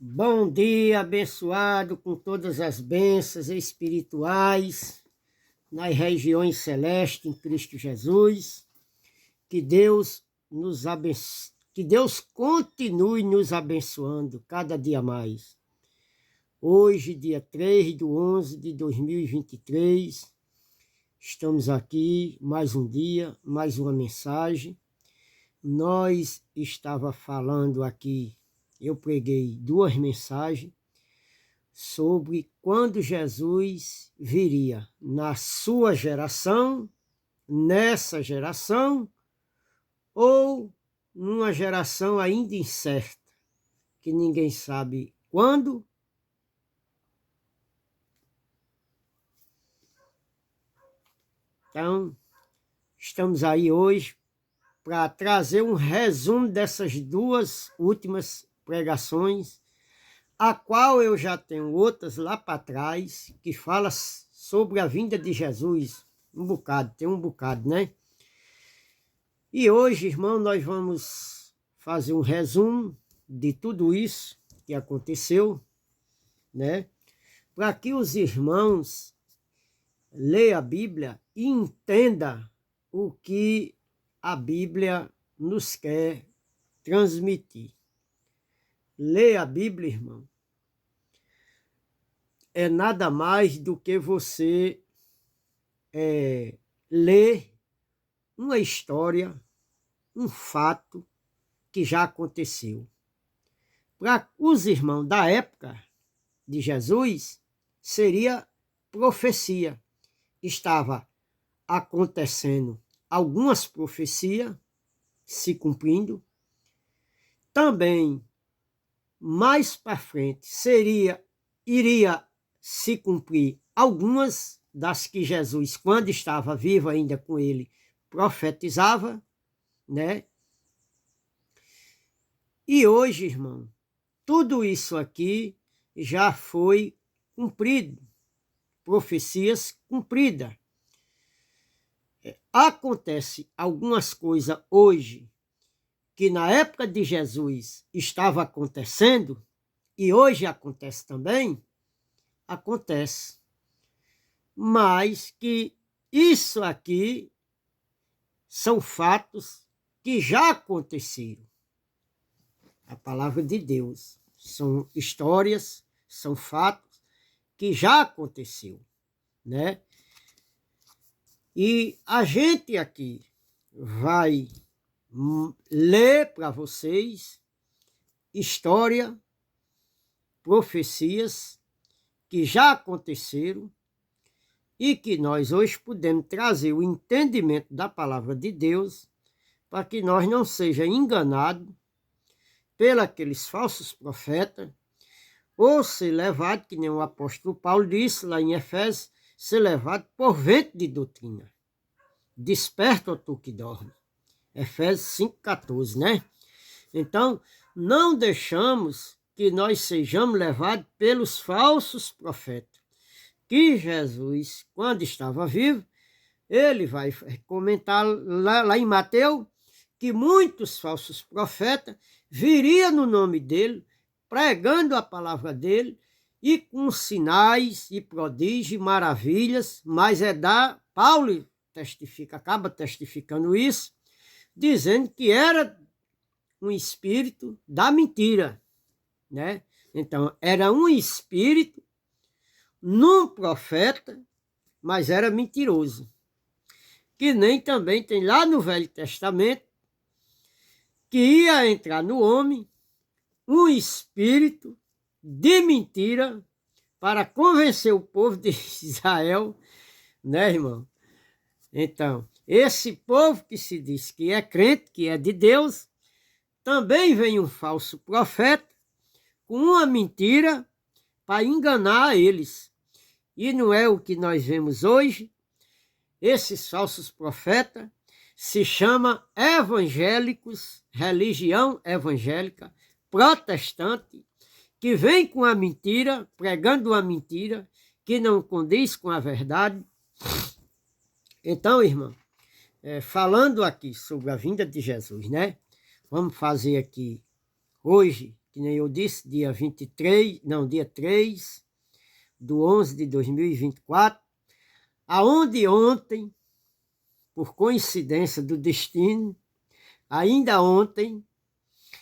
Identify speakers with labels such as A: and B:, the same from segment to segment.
A: Bom dia, abençoado com todas as bênçãos espirituais nas regiões celestes em Cristo Jesus. Que Deus que Deus continue nos abençoando cada dia mais. Hoje, dia 3/11 de 2023, estamos aqui mais um dia, mais uma mensagem. Nós estava falando aqui, eu preguei 2 mensagens sobre quando Jesus viria na sua geração, nessa geração, ou numa geração ainda incerta, que ninguém sabe quando. Então, estamos aí hoje para trazer um resumo dessas 2 últimas pregações, a qual eu já tenho outras lá para trás, que fala sobre a vinda de Jesus, tem um bocado, né? E hoje, irmão, nós vamos fazer um resumo de tudo isso que aconteceu, né? Para que os irmãos leiam a Bíblia e entendam o que a Bíblia nos quer transmitir. Ler a Bíblia, irmão, é nada mais do que você ler uma história, um fato que já aconteceu. Para os irmãos da época de Jesus, seria profecia. Estava acontecendo algumas profecias se cumprindo. Também, mais para frente, iria se cumprir algumas das que Jesus, quando estava vivo ainda com ele, profetizava, né? E hoje, irmão, tudo isso aqui já foi cumprido, profecias cumpridas. Acontece algumas coisas hoje que na época de Jesus estava acontecendo e hoje acontece também, acontece. Mas que isso aqui são fatos que já aconteceram. A palavra de Deus são histórias, são fatos que já aconteceu, né? E a gente aqui vai ler para vocês história, profecias que já aconteceram e que nós hoje podemos trazer o entendimento da palavra de Deus para que nós não sejamos enganados pelos aqueles falsos profetas ou ser levado, que nem o apóstolo Paulo disse lá em Efésios, ser levado por vento de doutrina. Desperta, ó tu que dorme. Efésios 5,14, né? Então, não deixamos que nós sejamos levados pelos falsos profetas. Que Jesus, quando estava vivo, ele vai comentar lá em Mateus, que muitos falsos profetas viriam no nome dele, pregando a palavra dele, e com sinais e prodígios e maravilhas, mas Paulo acaba testificando isso, dizendo que era um espírito da mentira, né? Então, era um espírito num profeta, mas era mentiroso. Que nem também tem lá no Velho Testamento, que ia entrar no homem um espírito de mentira para convencer o povo de Israel, né, irmão? Então, esse povo que se diz que é crente, que é de Deus, também vem um falso profeta com uma mentira para enganar eles. E não é o que nós vemos hoje. Esses falsos profetas se chamam evangélicos, religião evangélica, protestante, que vem com a mentira, pregando uma mentira que não condiz com a verdade. Então, irmão, falando aqui sobre a vinda de Jesus, né? Vamos fazer aqui hoje, que nem eu disse, dia 3/11/2024, aonde ontem, por coincidência do destino, ainda ontem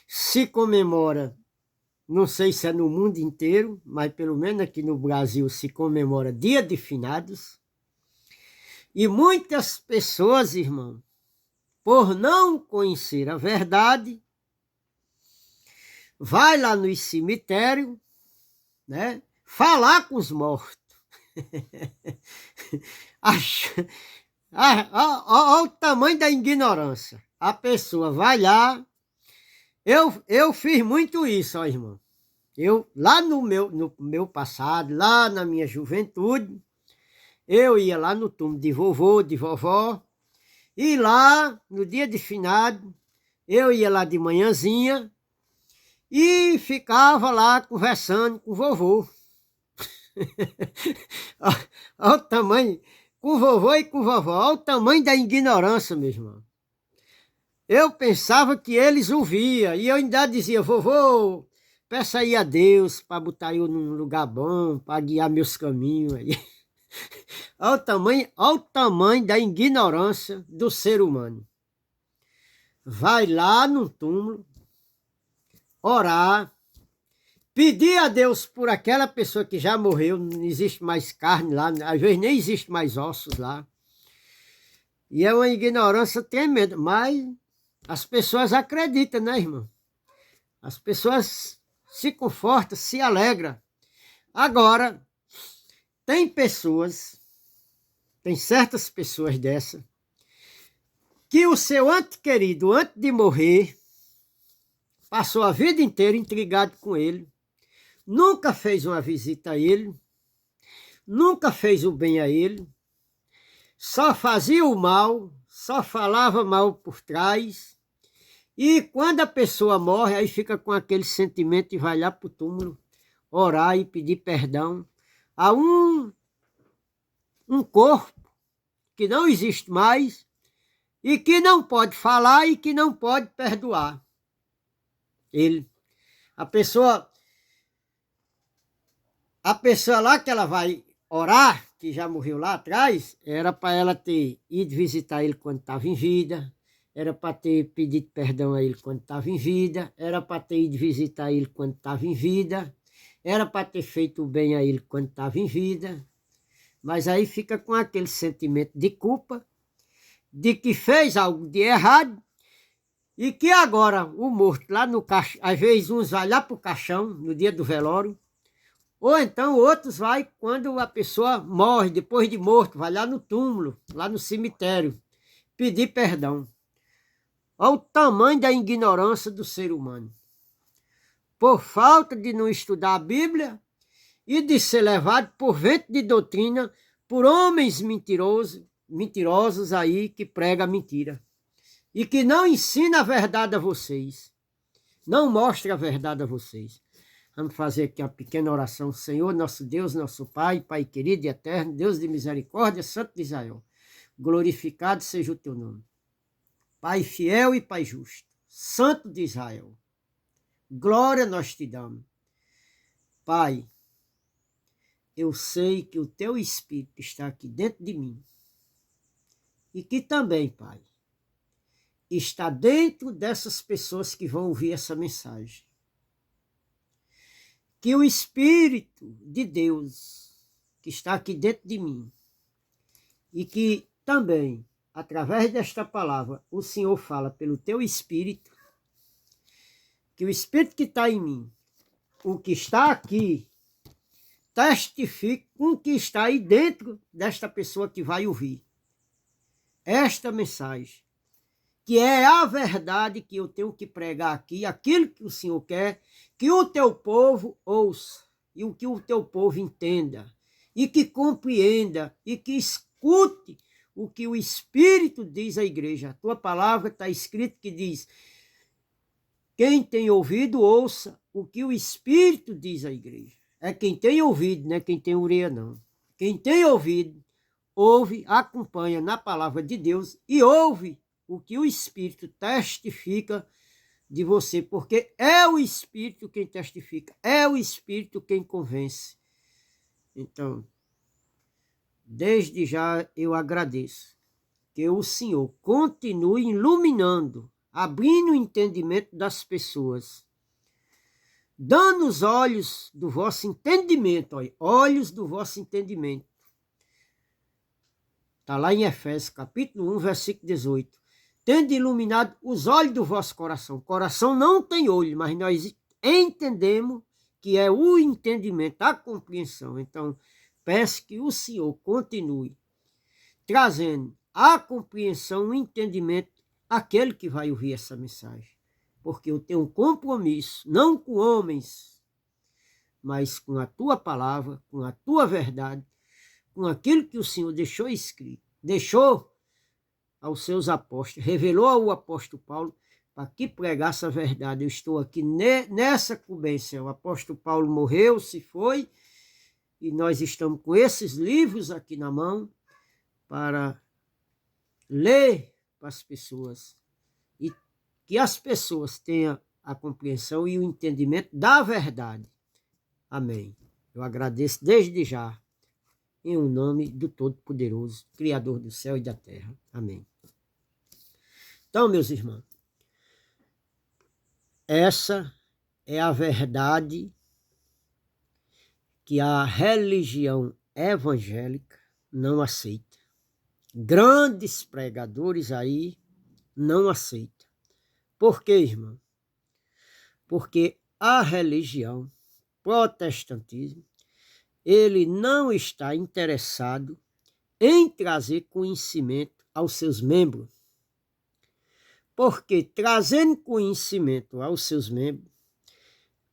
A: se comemora, não sei se é no mundo inteiro, mas pelo menos aqui no Brasil se comemora Dia de Finados. E muitas pessoas, irmão, por não conhecer a verdade, vai lá no cemitério, né, falar com os mortos. Olha o tamanho da ignorância. A pessoa vai lá. Eu fiz muito isso, ó, irmão. Eu, lá no meu passado, lá na minha juventude, eu ia lá no túmulo de vovô, de vovó, e lá, no dia de finado, eu ia lá de manhãzinha e ficava lá conversando com o vovô. Olha o tamanho, com o vovô e com vovó, olha o tamanho da ignorância, meu irmão. Eu pensava que eles ouviam, e eu ainda dizia, vovô, peça aí a Deus para botar eu num lugar bom, para guiar meus caminhos aí. Olha o tamanho da ignorância do ser humano. Vai lá no túmulo, orar, pedir a Deus por aquela pessoa que já morreu, não existe mais carne lá, às vezes nem existe mais ossos lá. E é uma ignorância tremenda, mas as pessoas acreditam, né, irmão? As pessoas se confortam, se alegram. Agora, tem certas pessoas dessa, que o seu ente querido, antes de morrer, passou a vida inteira intrigado com ele, nunca fez uma visita a ele, nunca fez o bem a ele, só fazia o mal, só falava mal por trás, e quando a pessoa morre, aí fica com aquele sentimento e vai lá para o túmulo orar e pedir perdão a um corpo que não existe mais e que não pode falar e que não pode perdoar ele. A pessoa lá que ela vai orar, que já morreu lá atrás, era para ela ter ido visitar ele quando estava em vida, era para ter pedido perdão a ele quando estava em vida, era para ter ido visitar ele quando estava em vida, era para ter feito o bem a ele quando estava em vida, mas aí fica com aquele sentimento de culpa, de que fez algo de errado, e que agora o morto lá no caixão, às vezes uns vai lá para o caixão no dia do velório, ou então outros vai quando a pessoa morre, depois de morto, vai lá no túmulo, lá no cemitério, pedir perdão. Olha o tamanho da ignorância do ser humano. Por falta de não estudar a Bíblia e de ser levado por vento de doutrina por homens mentirosos aí que pregam mentira. E que não ensina a verdade a vocês. Não mostra a verdade a vocês. Vamos fazer aqui uma pequena oração. Senhor, nosso Deus, nosso Pai, Pai querido e eterno, Deus de misericórdia, Santo de Israel. Glorificado seja o teu nome. Pai fiel e Pai justo, Santo de Israel. Glória nós te damos. Pai, eu sei que o teu Espírito está aqui dentro de mim. E que também, Pai, está dentro dessas pessoas que vão ouvir essa mensagem. Que o Espírito de Deus, que está aqui dentro de mim, e que também, através desta palavra, o Senhor fala pelo teu Espírito, que o Espírito que está em mim, o que está aqui, testifique com o que está aí dentro desta pessoa que vai ouvir esta mensagem, que é a verdade que eu tenho que pregar aqui, aquilo que o Senhor quer, que o teu povo ouça, e o que o teu povo entenda, e que compreenda, e que escute o que o Espírito diz à igreja. A tua palavra está escrito que diz, quem tem ouvido, ouça o que o Espírito diz à igreja. É quem tem ouvido, não é quem tem orelha, não. Quem tem ouvido, ouve, acompanha na palavra de Deus e ouve o que o Espírito testifica de você, porque é o Espírito quem testifica, é o Espírito quem convence. Então, desde já eu agradeço que o Senhor continue iluminando, abrindo o entendimento das pessoas, dando os olhos do vosso entendimento, olhos do vosso entendimento. Está lá em Efésios, capítulo 1, versículo 18. Tendo iluminado os olhos do vosso coração. O coração não tem olho, mas nós entendemos que é o entendimento, a compreensão. Então, peço que o Senhor continue trazendo a compreensão, o entendimento àquele que vai ouvir essa mensagem. Porque eu tenho um compromisso, não com homens, mas com a tua palavra, com a tua verdade, com aquilo que o Senhor deixou escrito, deixou aos seus apóstolos, revelou ao apóstolo Paulo para que pregasse a verdade. Eu estou aqui nessa incumbência. O apóstolo Paulo morreu, se foi, e nós estamos com esses livros aqui na mão para ler para as pessoas e que as pessoas tenham a compreensão e o entendimento da verdade. Amém. Eu agradeço desde já, em o nome do Todo-Poderoso, Criador do céu e da terra. Amém. Então, meus irmãos, essa é a verdade que a religião evangélica não aceita. Grandes pregadores aí não aceitam. Por quê, irmão? Porque a religião, protestantismo, ele não está interessado em trazer conhecimento aos seus membros. Porque trazendo conhecimento aos seus membros,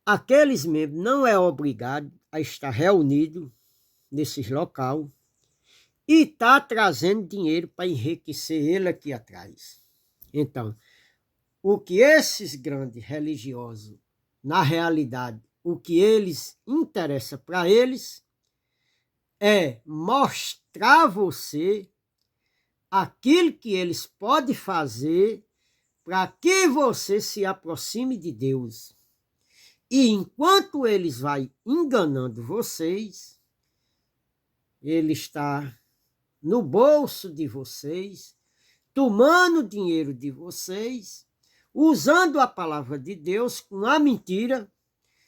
A: aqueles membros não é obrigado a estar reunido nesses local e está trazendo dinheiro para enriquecer ele aqui atrás. Então, o que esses grandes religiosos, na realidade, o que eles interessa para eles é mostrar a você aquilo que eles podem fazer para que você se aproxime de Deus. E enquanto eles vão enganando vocês, ele está no bolso de vocês, tomando o dinheiro de vocês, usando a palavra de Deus com a mentira,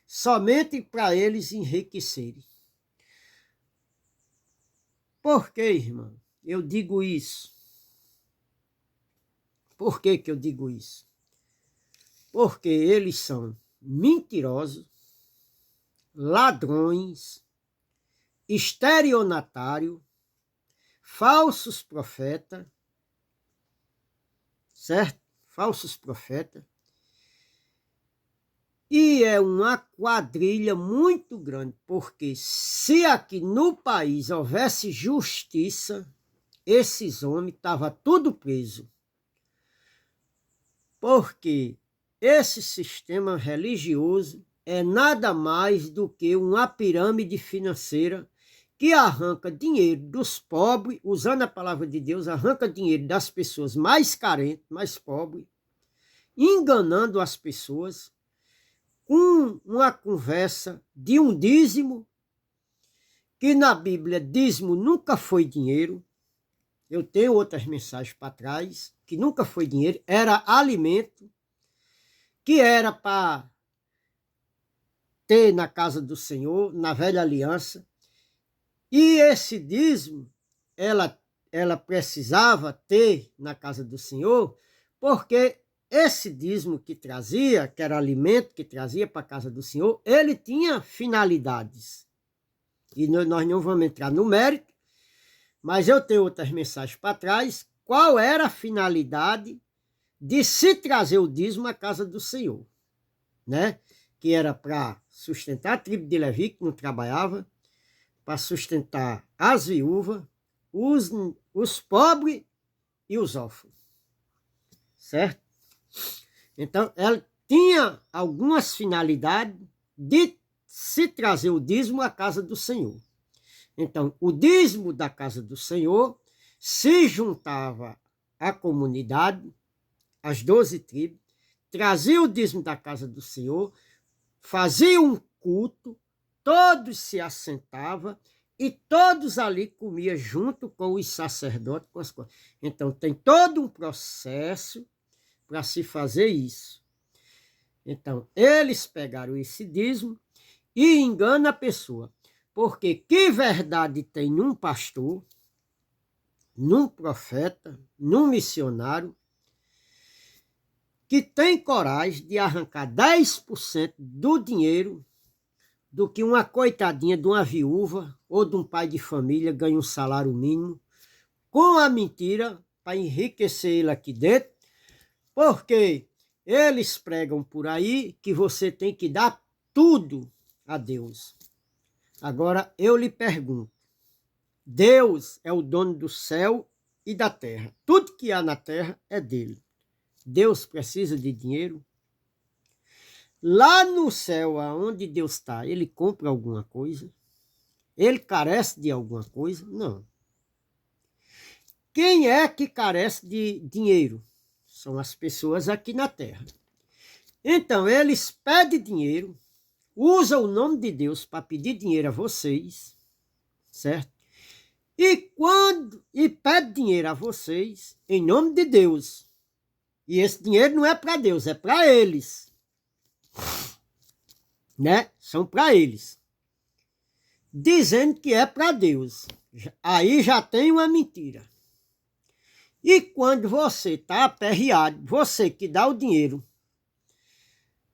A: somente para eles enriquecerem. Por que, irmão, eu digo isso? Por que eu digo isso? Porque eles são mentirosos, ladrões, estelionatários, falsos profetas, certo? Falsos profetas. E é uma quadrilha muito grande, porque se aqui no país houvesse justiça, esses homens estavam tudo presos. Porque esse sistema religioso é nada mais do que uma pirâmide financeira que arranca dinheiro dos pobres, usando a palavra de Deus, arranca dinheiro das pessoas mais carentes, mais pobres, enganando as pessoas com uma conversa de um dízimo, que na Bíblia dízimo nunca foi dinheiro. Eu tenho outras mensagens para trás, que nunca foi dinheiro, era alimento, que era para ter na casa do Senhor, na velha aliança. E esse dízimo, ela precisava ter na casa do Senhor, porque esse dízimo que trazia, que era alimento que trazia para a casa do Senhor, ele tinha finalidades. E nós não vamos entrar no mérito, mas eu tenho outras mensagens para trás. Qual era a finalidade de se trazer o dízimo à casa do Senhor? Né? Que era para sustentar a tribo de Levi, que não trabalhava, para sustentar as viúvas, os pobres e os órfãos. Certo? Então, ela tinha algumas finalidades de se trazer o dízimo à casa do Senhor. Então, o dízimo da casa do Senhor se juntava à comunidade, as 12 tribos, trazia o dízimo da casa do Senhor, fazia um culto, todos se assentavam e todos ali comiam junto com os sacerdotes, com as coisas. Então tem todo um processo para se fazer isso. Então, eles pegaram esse dízimo e enganam a pessoa. Porque que verdade tem num pastor, num profeta, num missionário, que tem coragem de arrancar 10% do dinheiro do que uma coitadinha de uma viúva ou de um pai de família ganha um salário mínimo com a mentira para enriquecer ele aqui dentro, porque eles pregam por aí que você tem que dar tudo a Deus. Agora eu lhe pergunto, Deus é o dono do céu e da terra. Tudo que há na terra é dele. Deus precisa de dinheiro? Lá no céu, aonde Deus está, ele compra alguma coisa? Ele carece de alguma coisa? Não. Quem é que carece de dinheiro? São as pessoas aqui na terra. Então, eles pedem dinheiro, usam o nome de Deus para pedir dinheiro a vocês, certo? E pede dinheiro a vocês em nome de Deus. E esse dinheiro não é para Deus, é para eles. Né? São para eles. Dizendo que é para Deus. Aí já tem uma mentira. E quando você está aperreado, você que dá o dinheiro,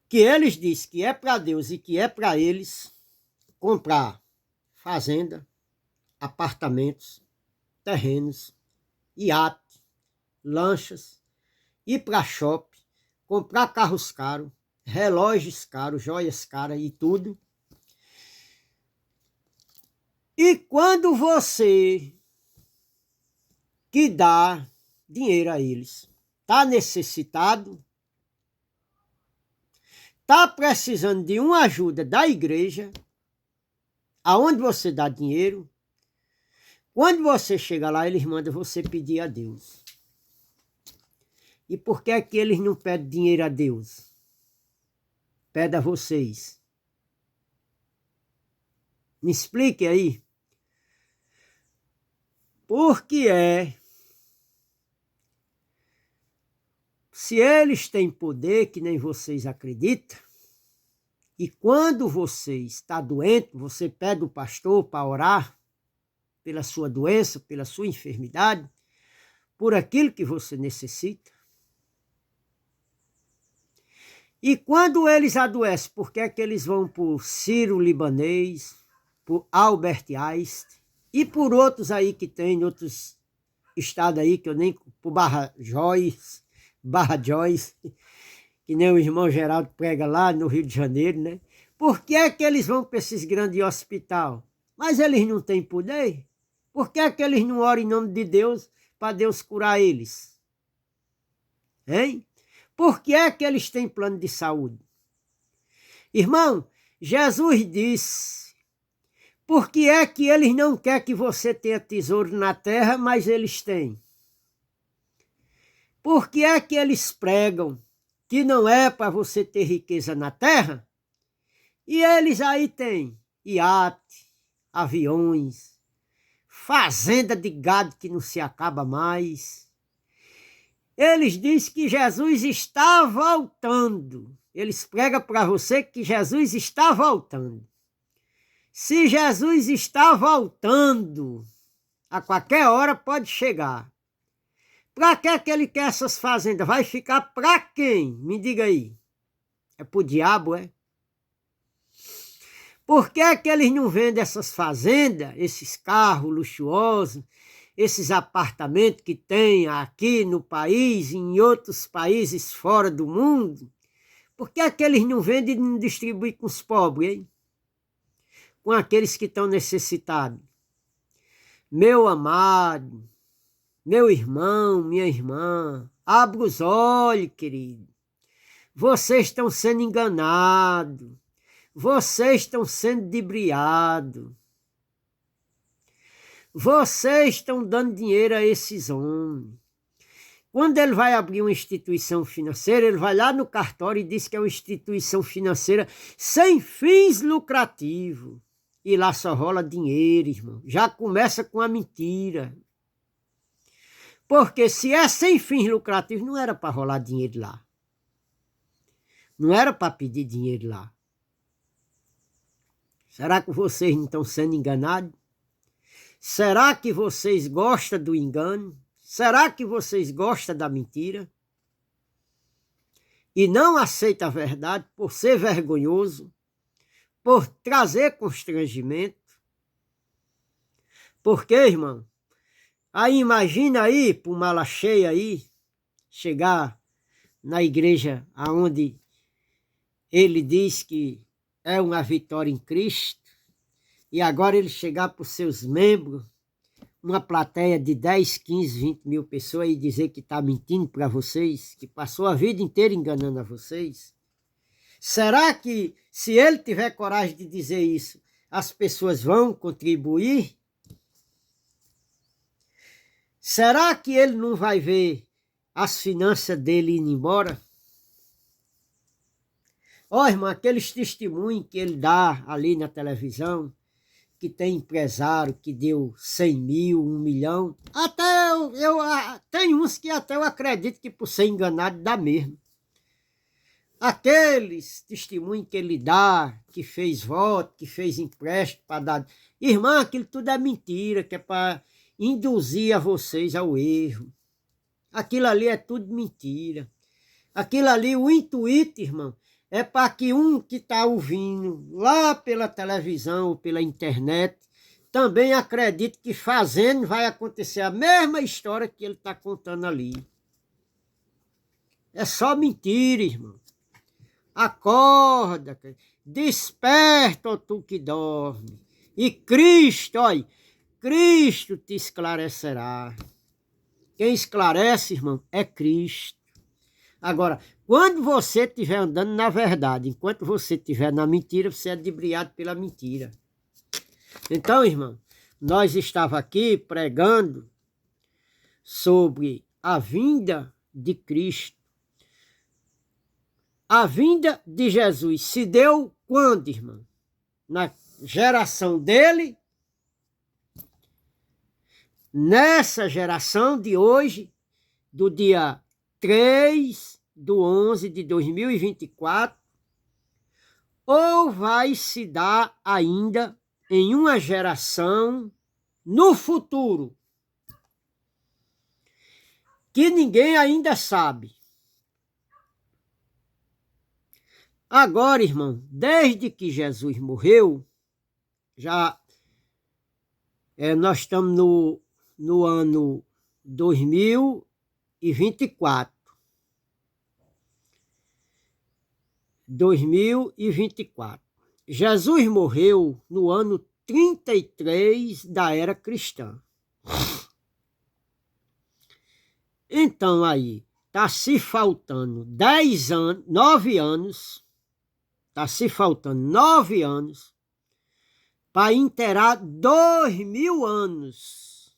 A: que eles dizem que é para Deus e que é para eles, comprar fazenda, apartamentos, terrenos, iate, lanchas, ir para shopping, comprar carros caros, relógios caros, joias caras e tudo. E quando você que dá dinheiro a eles, está necessitado, está precisando de uma ajuda da igreja, aonde você dá dinheiro, quando você chega lá, eles mandam você pedir a Deus. E por que é que eles não pedem dinheiro a Deus? Pede a vocês. Me explique aí. Por que é? Se eles têm poder, que nem vocês acreditam, e quando você está doente, você pede o pastor para orar pela sua doença, pela sua enfermidade, por aquilo que você necessita. E quando eles adoecem, por que é que eles vão por Ciro Libanês, por Albert Einstein e por outros aí que tem, outros estados aí que eu nem... por Barra Joyce, que nem o irmão Geraldo prega lá no Rio de Janeiro, né? Por que é que eles vão para esses grandes hospitais? Mas eles não têm poder? Por que é que eles não oram em nome de Deus para Deus curar eles? Hein? Por que é que eles têm plano de saúde? Irmão, Jesus disse, por que é que eles não querem que você tenha tesouro na terra, mas eles têm? Por que é que eles pregam que não é para você ter riqueza na terra? E eles aí têm iate, aviões, fazenda de gado que não se acaba mais. Eles dizem que Jesus está voltando. Eles pregam para você que Jesus está voltando. Se Jesus está voltando, a qualquer hora pode chegar. Para que ele quer essas fazendas? Vai ficar para quem? Me diga aí. É para o diabo, é? Por que eles não vendem essas fazendas, esses carros luxuosos, esses apartamentos que tem aqui no país e em outros países fora do mundo? Por que eles não vendem e não distribuem com os pobres, hein? Com aqueles que estão necessitados? Meu amado, meu irmão, minha irmã, abra os olhos, querido. Vocês estão sendo enganados. Vocês estão sendo ludibriados. Vocês estão dando dinheiro a esses homens Quando ele vai abrir uma instituição financeira, ele vai lá no cartório e diz que é uma instituição financeira sem fins lucrativos. E lá só rola dinheiro, irmão. Já começa com a mentira. Porque se é sem fins lucrativos, não era para rolar dinheiro lá. Não era para pedir dinheiro lá. Será que vocês não estão sendo enganados? Será que vocês gostam do engano? Será que vocês gostam da mentira? E não aceitam a verdade por ser vergonhoso, por trazer constrangimento? Porque, irmão, aí imagina aí, por mala cheia aí, chegar na igreja aonde ele diz que é uma vitória em Cristo, e agora ele chegar para os seus membros, uma plateia de 10, 15, 20 mil pessoas e dizer que está mentindo para vocês, que passou a vida inteira enganando a vocês? Será que, se ele tiver coragem de dizer isso, as pessoas vão contribuir? Será que ele não vai ver as finanças dele indo embora? Ó, irmão, aqueles testemunhos que ele dá ali na televisão, que tem empresário que deu 100 mil, 1 milhão. Até tem uns que até eu acredito que por ser enganado dá mesmo. Aqueles testemunhos que ele dá, que fez voto, que fez empréstimo para dar. Irmã, aquilo tudo é mentira, que é para induzir a vocês ao erro. Aquilo ali é tudo mentira. Aquilo ali, o intuito, irmão, é para que um que está ouvindo lá pela televisão ou pela internet também acredite que fazendo vai acontecer a mesma história que ele está contando ali. É só mentira, irmão. Acorda, desperta, ó tu que dorme. E Cristo, olha, Cristo te esclarecerá. Quem esclarece, irmão, é Cristo. Agora, quando você estiver andando na verdade, enquanto você estiver na mentira, você é ludibriado pela mentira. Então, irmão, nós estávamos aqui pregando sobre a vinda de Cristo. A vinda de Jesus se deu quando, irmão? Na geração dele, nessa geração de hoje, do dia 3/11 de 2024, ou vai se dar ainda em uma geração no futuro, que ninguém ainda sabe. Agora, irmão, desde que Jesus morreu, já nós estamos no ano 2024. 2024. Jesus morreu no ano 33 da era cristã. Então aí, está se faltando 10 anos, 9 anos, está se faltando 9 anos para inteirar 2000 anos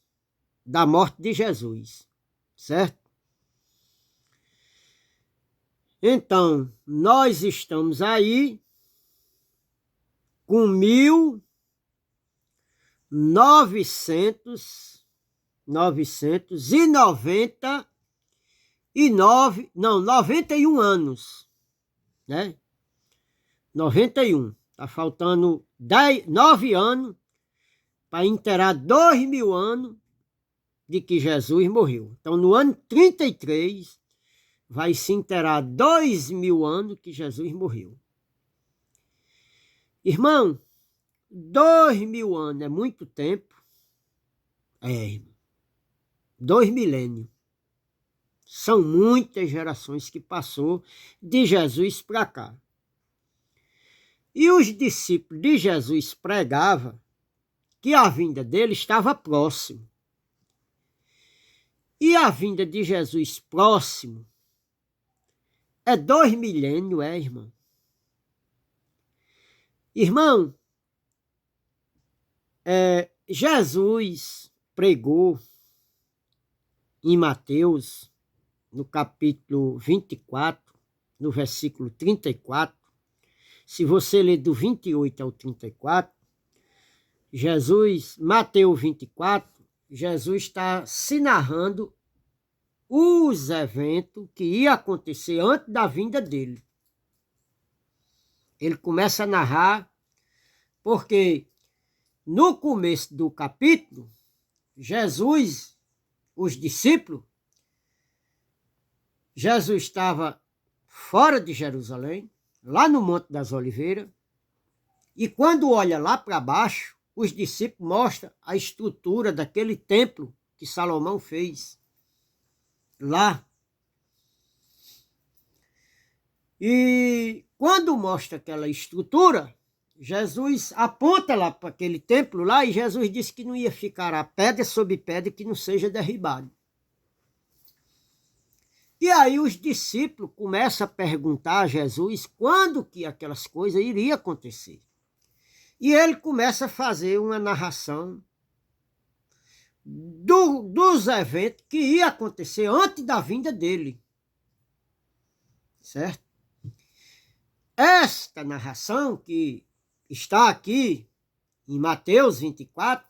A: da morte de Jesus, certo? Então, nós estamos aí com 91 anos, né? 91. Está faltando 9 anos para inteirar 2000 anos de que Jesus morreu. Então, no ano 33, vai se inteirar 2000 anos que Jesus morreu. Irmão, 2000 anos é muito tempo? É, irmão. 2 milênios. São muitas gerações que passou de Jesus para cá. E os discípulos de Jesus pregavam que a vinda dele estava próximo. E a vinda de Jesus próximo é 2 milênios, irmão. Irmão, Jesus pregou em Mateus no capítulo 24, no versículo 34, se você ler do 28 ao 34, Mateus 24, Jesus está se narrando os eventos que iam acontecer antes da vinda dele. Ele começa a narrar, porque no começo do capítulo, os discípulos, Jesus estava fora de Jerusalém, lá no Monte das Oliveiras, e quando olha lá para baixo, os discípulos mostram a estrutura daquele templo que Salomão fez lá. E quando mostra aquela estrutura, Jesus aponta lá para aquele templo lá e Jesus disse que não ia ficar a pedra sobre pedra que não seja derribado. E aí os discípulos começam a perguntar a Jesus quando que aquelas coisas iriam acontecer. E ele começa a fazer uma narração dos eventos que iam acontecer antes da vinda dele. Certo? Esta narração que está aqui em Mateus 24,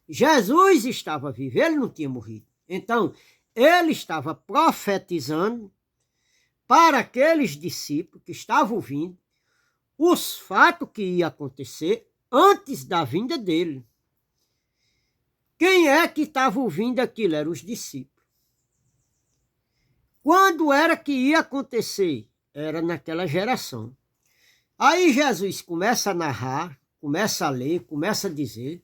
A: Jesus estava vivo, ele não tinha morrido. Então, ele estava profetizando para aqueles discípulos que estavam ouvindo os fatos que iam acontecer antes da vinda dele. Quem é que estava ouvindo aquilo? Eram os discípulos. Quando era que ia acontecer? Era naquela geração. Aí Jesus começa a narrar, começa a ler, começa a dizer,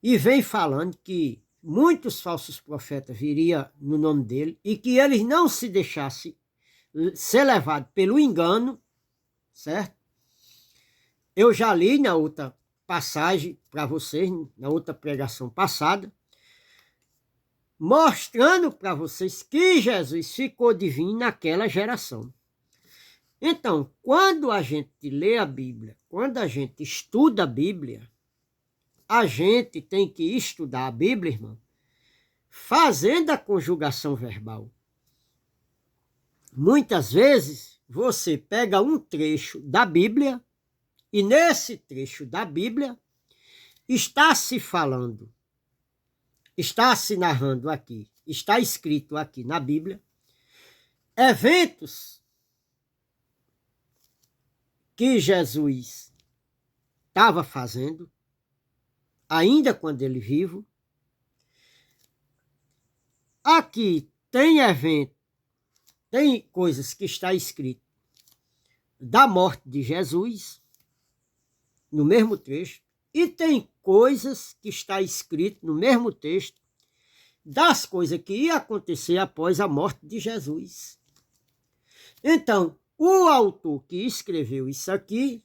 A: e vem falando que muitos falsos profetas viriam no nome dele e que eles não se deixassem ser levados pelo engano, certo? Eu já li na outra passagem para vocês, na outra pregação passada, mostrando para vocês que Jesus ficou divino naquela geração. Então, quando a gente lê a Bíblia, quando a gente estuda a Bíblia, a gente tem que estudar a Bíblia, irmão, fazendo a conjugação verbal. Muitas vezes, você pega um trecho da Bíblia e nesse trecho da Bíblia está se falando, está se narrando aqui, está escrito aqui na Bíblia, eventos que Jesus estava fazendo, ainda quando ele vivo. Aqui tem evento, tem coisas que está escrito da morte de Jesus, no mesmo texto, e tem coisas que está escrito no mesmo texto das coisas que iam acontecer após a morte de Jesus. Então, o autor que escreveu isso aqui,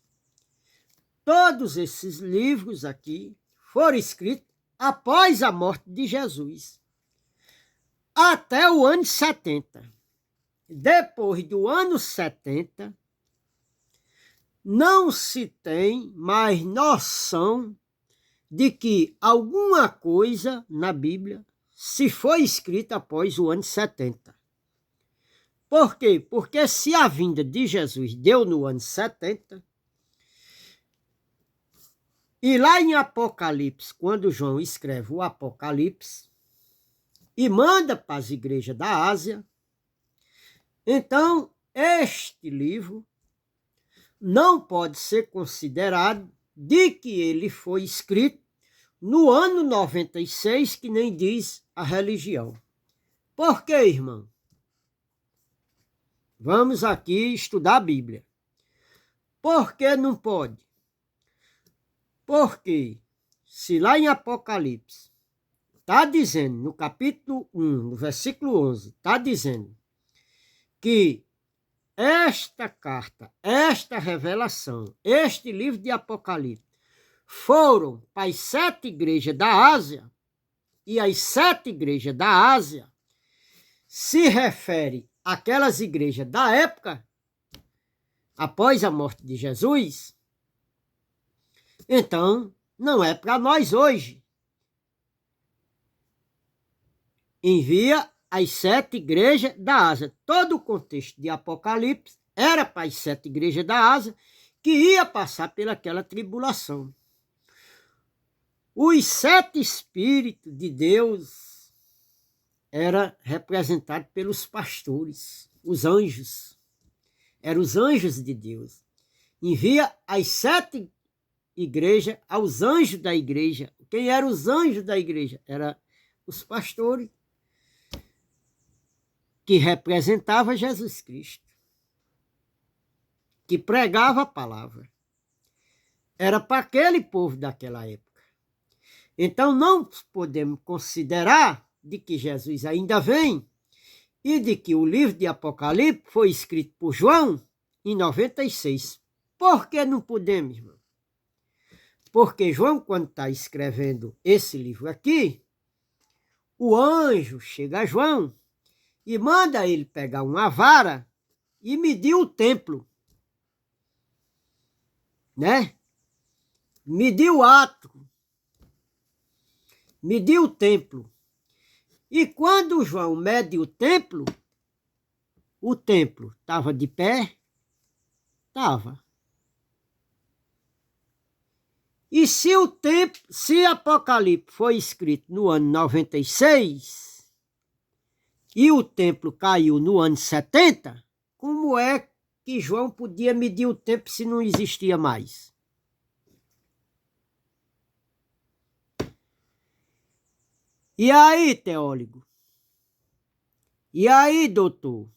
A: todos esses livros aqui foram escritos após a morte de Jesus, até o ano 70. Depois do ano 70, não se tem mais noção de que alguma coisa na Bíblia se foi escrita após o ano 70. Por quê? Porque se a vinda de Jesus deu no ano 70, e lá em Apocalipse, quando João escreve o Apocalipse e manda para as igrejas da Ásia, então este livro não pode ser considerado de que ele foi escrito no ano 96, que nem diz a religião. Por quê, irmão? Vamos aqui estudar a Bíblia. Por que não pode? Porque se lá em Apocalipse está dizendo, no capítulo 1, no versículo 11, está dizendo que esta carta, esta revelação, este livro de Apocalipse foram para as 7 igrejas da Ásia, e as 7 igrejas da Ásia se refere àquelas igrejas da época, após a morte de Jesus, então não é para nós hoje. Envia as 7 igrejas da Ásia. Todo o contexto de Apocalipse era para as 7 igrejas da Ásia que ia passar pelaquela tribulação. Os 7 Espíritos de Deus era representado pelos pastores, os anjos. Eram os anjos de Deus. Envia as 7 igrejas aos anjos da igreja. Quem eram os anjos da igreja? Eram os pastores, que representava Jesus Cristo, que pregava a palavra. Era para aquele povo daquela época. Então não podemos considerar de que Jesus ainda vem e de que o livro de Apocalipse foi escrito por João em 96. Por que não podemos, irmão? Porque João, quando está escrevendo esse livro aqui, o anjo chega a João e manda ele pegar uma vara e medir o templo, né? Medir o átrio, medir o templo. E quando João mede o templo estava de pé? Estava. E se Apocalipse foi escrito no ano 96 e o templo caiu no ano 70, como é que João podia medir o tempo se não existia mais? E aí, teólogo? E aí, doutor?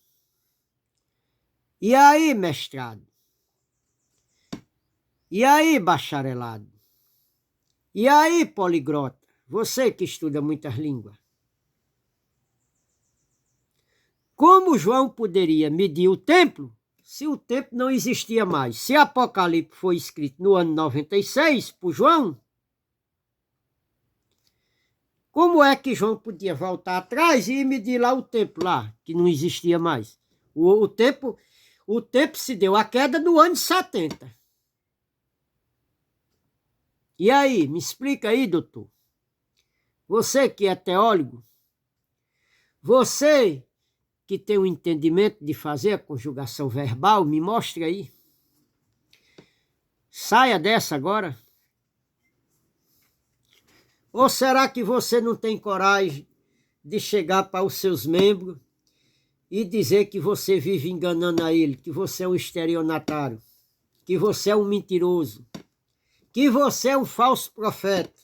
A: E aí, mestrado? E aí, bacharelado? E aí, poliglota? Você que estuda muitas línguas. Como João poderia medir o templo se o templo não existia mais? Se Apocalipse foi escrito no ano 96 por João, como é que João podia voltar atrás e medir lá o templo lá, que não existia mais? O tempo se deu a queda no ano 70. E aí, me explica aí, doutor. Você que é teólogo, você que tem o entendimento de fazer a conjugação verbal, me mostre aí. Saia dessa agora. Ou será que você não tem coragem de chegar para os seus membros e dizer que você vive enganando a ele, que você é um estelionatário, que você é um mentiroso, que você é um falso profeta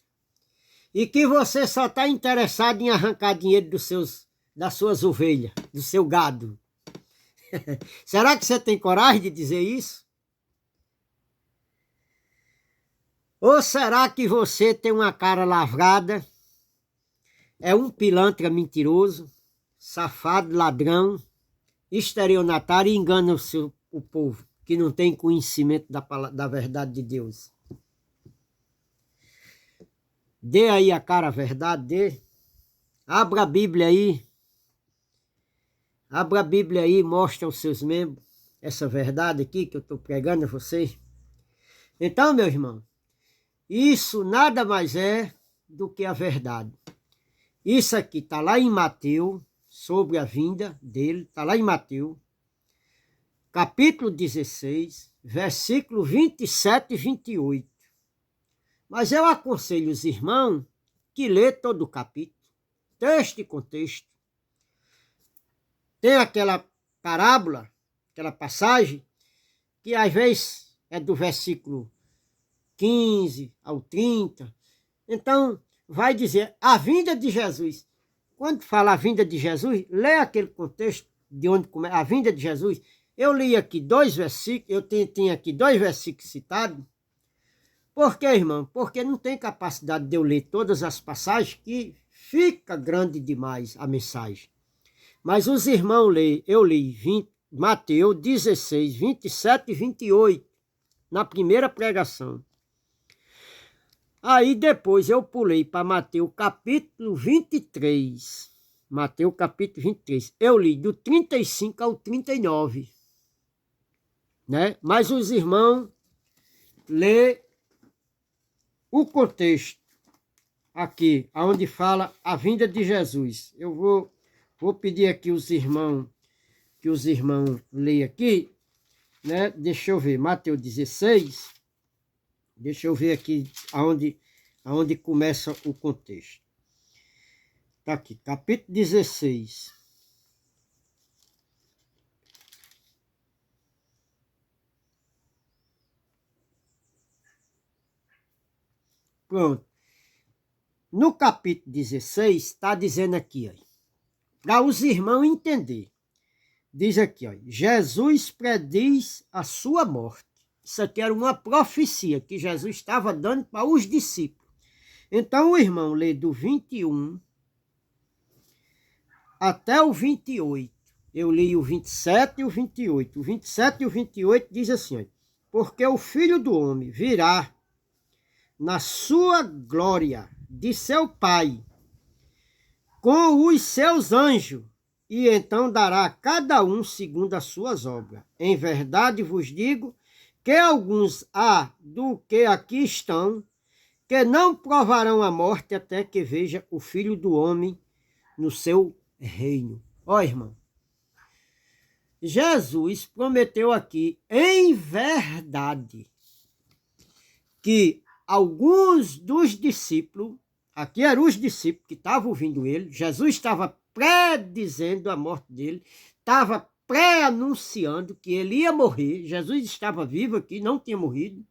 A: e que você só está interessado em arrancar dinheiro das suas ovelhas, do seu gado? Será que você tem coragem de dizer isso? Ou será que você tem uma cara lavrada, é um pilantra mentiroso, safado, ladrão, estelionatário e engana o povo, que não tem conhecimento da verdade de Deus? Dê aí a cara a verdade, dê. Abra a Bíblia aí. Abra a Bíblia aí e mostre aos seus membros essa verdade aqui que eu estou pregando a vocês. Então, meu irmão, isso nada mais é do que a verdade. Isso aqui está lá em Mateus, sobre a vinda dele, está lá em Mateus, capítulo 16, versículo 27 e 28. Mas eu aconselho os irmãos que lê todo o capítulo, texto e contexto. Tem aquela parábola, aquela passagem, que às vezes é do versículo 15 ao 30. Então, vai dizer a vinda de Jesus. Quando fala a vinda de Jesus, lê aquele contexto de onde começa a vinda de Jesus. Eu li aqui 2 versículos, eu tenho aqui 2 versículos citados. Por quê, irmão? Porque não tem capacidade de eu ler todas as passagens, que fica grande demais a mensagem. Mas os irmãos lêem, eu li Mateus 16, 27 e 28, na primeira pregação. Aí depois eu pulei para Mateus capítulo 23. Mateus capítulo 23. Eu li do 35 ao 39. Né? Mas os irmãos lê o contexto aqui, onde fala a vinda de Jesus. Eu vou Vou pedir aqui que os irmãos leiam aqui, né? Deixa eu ver, Mateus 16. Deixa eu ver aqui aonde começa o contexto. Está aqui, capítulo 16. Pronto. No capítulo 16, está dizendo aqui, para os irmãos entenderem. Diz aqui, ó, Jesus prediz a sua morte. Isso aqui era uma profecia que Jesus estava dando para os discípulos. Então o irmão lê do 21 até o 28. Eu li o 27 e o 28. O 27 e o 28 diz assim, ó, porque o Filho do Homem virá na sua glória de seu Pai, com os seus anjos, e então dará a cada um segundo as suas obras. Em verdade vos digo que alguns há do que aqui estão, que não provarão a morte até que veja o Filho do Homem no seu reino. Ó, irmão, Jesus prometeu aqui, em verdade, que alguns dos discípulos, aqui eram os discípulos que estavam ouvindo ele, Jesus estava predizendo a morte dele, estava pré-anunciando que ele ia morrer, Jesus estava vivo aqui, não tinha morrido,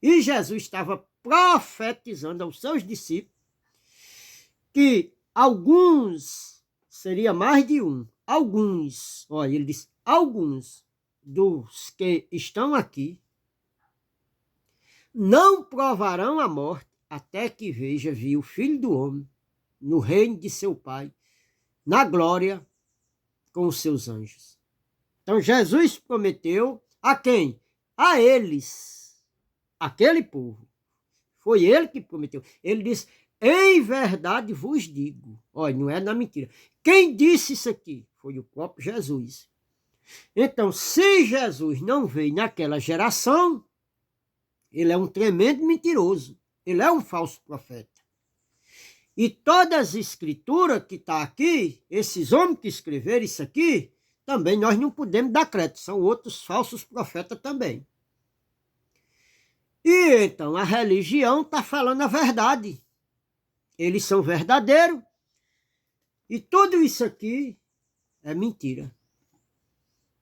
A: e Jesus estava profetizando aos seus discípulos que alguns, seria mais de um, alguns, olha, ele disse, alguns dos que estão aqui não provarão a morte até que viu o Filho do Homem no reino de seu Pai, na glória com os seus anjos. Então Jesus prometeu a quem? A eles, aquele povo. Foi ele que prometeu. Ele disse, em verdade vos digo. Olha, não é na mentira. Quem disse isso aqui? Foi o próprio Jesus. Então, se Jesus não veio naquela geração, ele é um tremendo mentiroso. Ele é um falso profeta. E todas as escrituras que estão aqui, esses homens que escreveram isso aqui, também nós não podemos dar crédito. São outros falsos profetas também. E então a religião está falando a verdade. Eles são verdadeiros. E tudo isso aqui é mentira.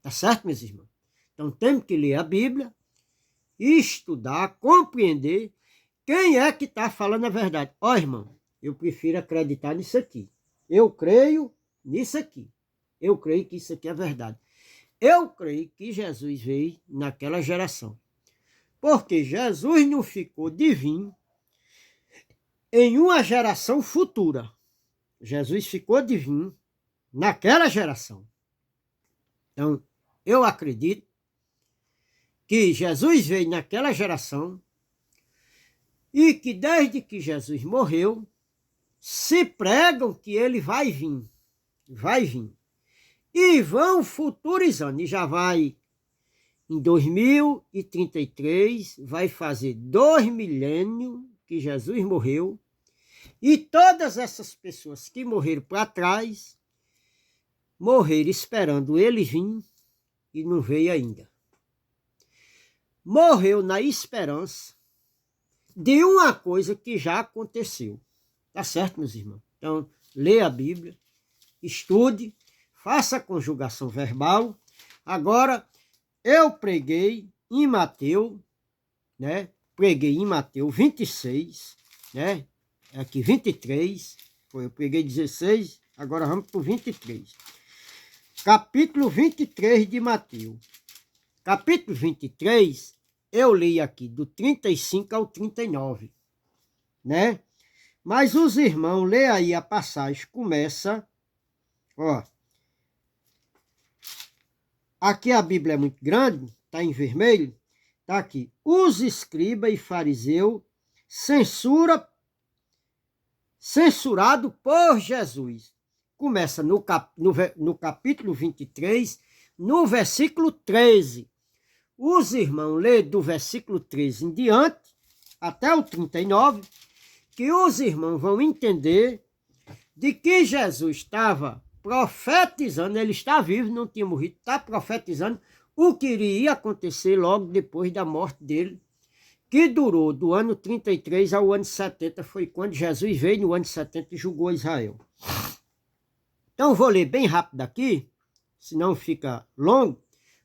A: Tá certo, meus irmãos? Então temos que ler a Bíblia, estudar, compreender quem é que está falando a verdade. Ó, irmão, eu prefiro acreditar nisso aqui. Eu creio nisso aqui. Eu creio que isso aqui é verdade. Eu creio que Jesus veio naquela geração. Porque Jesus não ficou divino em uma geração futura. Jesus ficou divino naquela geração. Então, eu acredito que Jesus veio naquela geração e que desde que Jesus morreu, se pregam que ele vai vir. Vai vir. E vão futurizando. E já vai em 2033, vai fazer 2 milênios que Jesus morreu. E todas essas pessoas que morreram para trás, morreram esperando ele vir e não veio ainda. Morreu na esperança de uma coisa que já aconteceu. Tá certo, meus irmãos? Então, leia a Bíblia, estude, faça a conjugação verbal. Agora, eu preguei em Mateus, né? Preguei em Mateus 26, né? Aqui 23, eu preguei 16, agora vamos para o 23. Capítulo 23 de Mateus. Capítulo 23, eu li aqui do 35 ao 39, né? Mas os irmãos, lê aí a passagem, começa, ó. Aqui a Bíblia é muito grande, está em vermelho, está aqui. Os escribas e fariseus censurado por Jesus. Começa no capítulo 23, no versículo 13. Os irmãos lêem do versículo 13 em diante, até o 39, que os irmãos vão entender de que Jesus estava profetizando, ele está vivo, não tinha morrido, está profetizando o que iria acontecer logo depois da morte dele, que durou do ano 33 ao ano 70, foi quando Jesus veio no ano 70 e julgou Israel. Então vou ler bem rápido aqui, senão fica longo,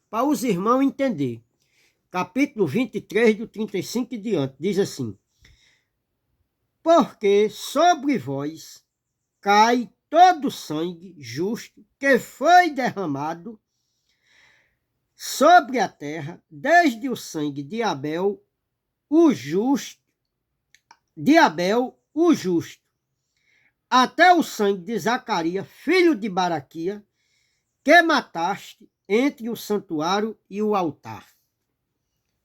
A: para os irmãos entenderem. Capítulo 23, do 35 e diante, diz assim: porque sobre vós cai todo o sangue justo que foi derramado sobre a terra, desde o sangue de Abel, o justo, até o sangue de Zacarias, filho de Baraquia, que mataste entre o santuário e o altar.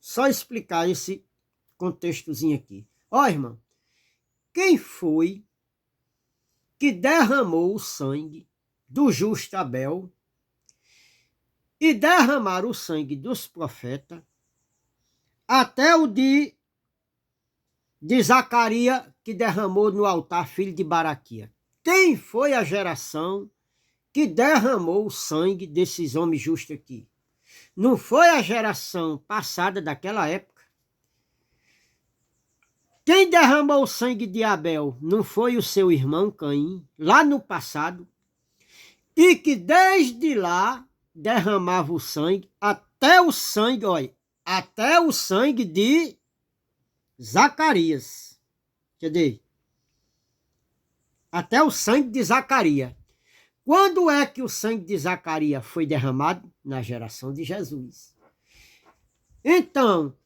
A: Só explicar esse contextozinho aqui. Ó, irmão, quem foi que derramou o sangue do justo Abel e derramaram o sangue dos profetas até o de Zacarias, que derramou no altar, filho de Baraquia? Quem foi a geração que derramou o sangue desses homens justos aqui? Não foi a geração passada daquela época? Quem derramou o sangue de Abel não foi o seu irmão Caim, lá no passado, e que desde lá derramava o sangue, até o sangue, olha, até o sangue de Zacarias. Cadê? Até o sangue de Zacarias. Quando é que o sangue de Zacarias foi derramado? Na geração de Jesus. Então,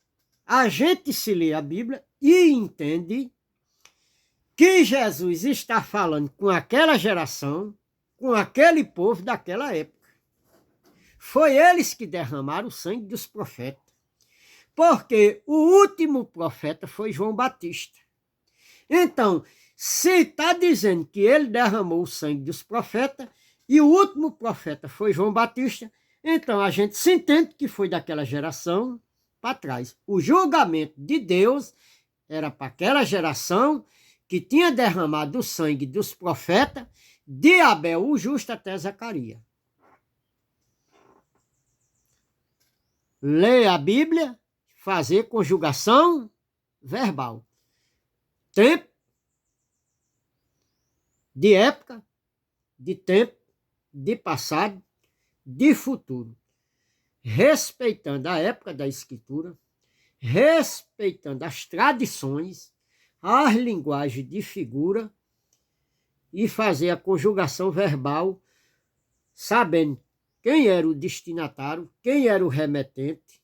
A: a gente se lê a Bíblia e entende que Jesus está falando com aquela geração, com aquele povo daquela época. Foi eles que derramaram o sangue dos profetas. Porque o último profeta foi João Batista. Então, se está dizendo que ele derramou o sangue dos profetas e o último profeta foi João Batista, então a gente se entende que foi daquela geração para trás. O julgamento de Deus era para aquela geração que tinha derramado o sangue dos profetas, de Abel o justo até Zacarias. Ler a Bíblia, fazer conjugação verbal. Tempo, de época, de tempo, de passado, de futuro. Respeitando a época da Escritura, respeitando as tradições, as linguagens de figura e fazer a conjugação verbal, sabendo quem era o destinatário, quem era o remetente,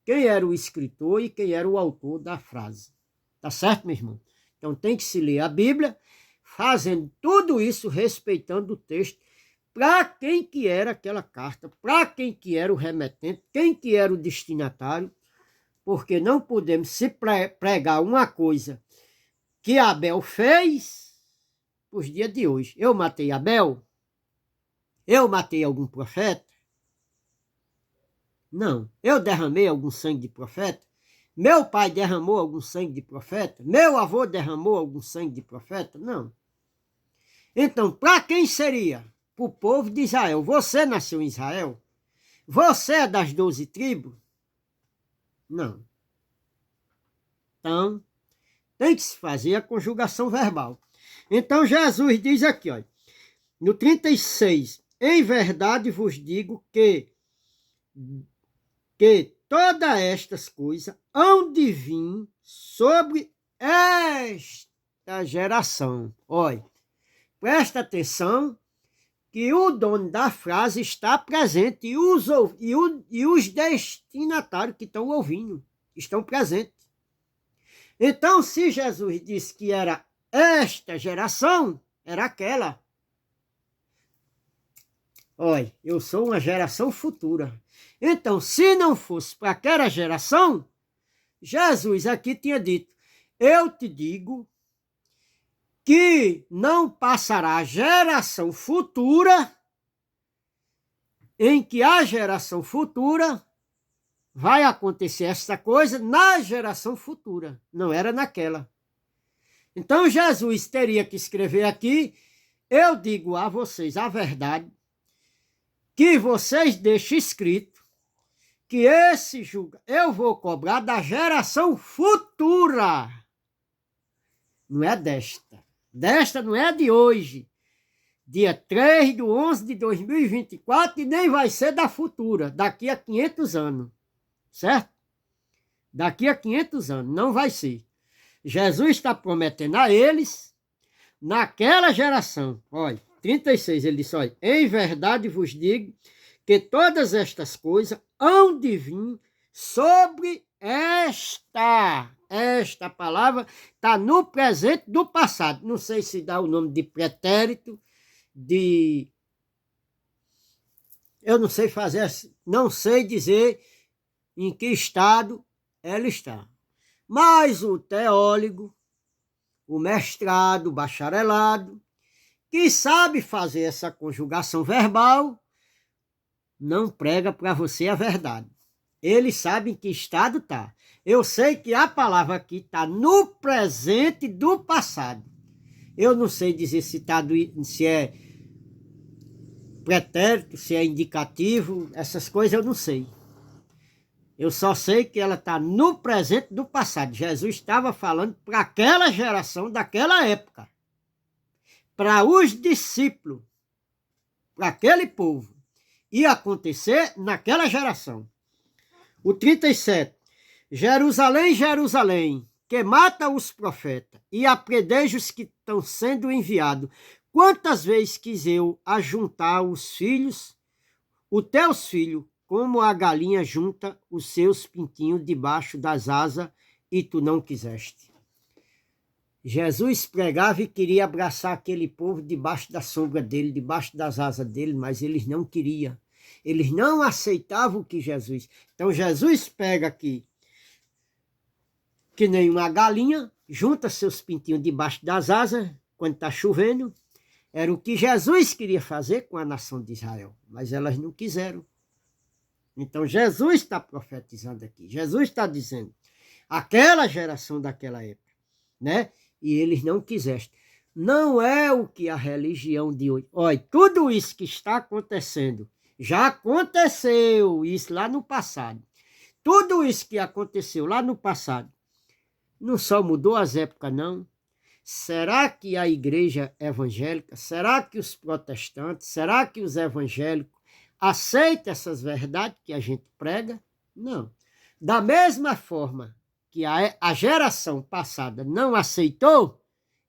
A: quem era o escritor e quem era o autor da frase. Tá certo, meu irmão? Então tem que se ler a Bíblia, fazendo tudo isso, respeitando o texto, para quem que era aquela carta, para quem que era o remetente, quem que era o destinatário, porque não podemos se pregar uma coisa que Abel fez os dias de hoje. Eu matei Abel? Eu matei algum profeta? Não. Eu derramei algum sangue de profeta? Meu pai derramou algum sangue de profeta? Meu avô derramou algum sangue de profeta? Não. Então, para quem seria? Para o povo de Israel. Você nasceu em Israel? Você é das 12 tribos? Não. Então, tem que se fazer a conjugação verbal. Então, Jesus diz aqui, ó, no 36, em verdade vos digo que todas estas coisas hão de vir sobre esta geração. Olha, presta atenção que o dono da frase está presente e os destinatários que estão ouvindo estão presentes. Então, se Jesus disse que era esta geração, era aquela. Olha, eu sou uma geração futura. Então, se não fosse para aquela geração, Jesus aqui tinha dito, eu te digo que não passará a geração futura em que a geração futura vai acontecer essa coisa na geração futura, não era naquela. Então Jesus teria que escrever aqui, eu digo a vocês a verdade, que vocês deixem escrito que esse julgamento eu vou cobrar da geração futura. Não é desta. Desta não é de hoje. Dia 3/11/2024 e nem vai ser da futura, daqui a 500 anos. Certo? Daqui a 500 anos, não vai ser. Jesus está prometendo a eles, naquela geração, olha, 36, ele disse, olha, em verdade vos digo que todas estas coisas hão de vir sobre esta palavra está no presente do passado. Não sei se dá o nome de pretérito, eu não sei fazer, não sei dizer em que estado ela está. Mas o teólogo, o mestrado, o bacharelado, que sabe fazer essa conjugação verbal, não prega para você a verdade. Eles sabem que estado está. Eu sei que a palavra aqui está no presente do passado. Eu não sei dizer se é pretérito, se é indicativo, essas coisas eu não sei. Eu só sei que ela está no presente do passado. Jesus estava falando para aquela geração daquela época. Para os discípulos. Para aquele povo. Ia acontecer naquela geração. O 37. Jerusalém, Jerusalém, que mata os profetas e apredeja os que estão sendo enviados. Quantas vezes quis eu ajuntar os filhos, os teus filhos, como a galinha junta os seus pintinhos debaixo das asas, e tu não quiseste. Jesus pregava e queria abraçar aquele povo debaixo da sombra dele, debaixo das asas dele, mas eles não queriam. Eles não aceitavam o que Jesus... Então Jesus pega aqui, que nem uma galinha, junta seus pintinhos debaixo das asas, quando está chovendo. Era o que Jesus queria fazer com a nação de Israel, mas elas não quiseram. Então Jesus está profetizando aqui, Jesus está dizendo, aquela geração daquela época, né? E eles não quiseram. Não é o que a religião de hoje... Olha, tudo isso que está acontecendo, já aconteceu isso lá no passado. Tudo isso que aconteceu lá no passado, não só mudou as épocas, não. Será que a igreja evangélica, será que os protestantes, será que os evangélicos aceitam essas verdades que a gente prega? Não. Da mesma forma que a geração passada não aceitou,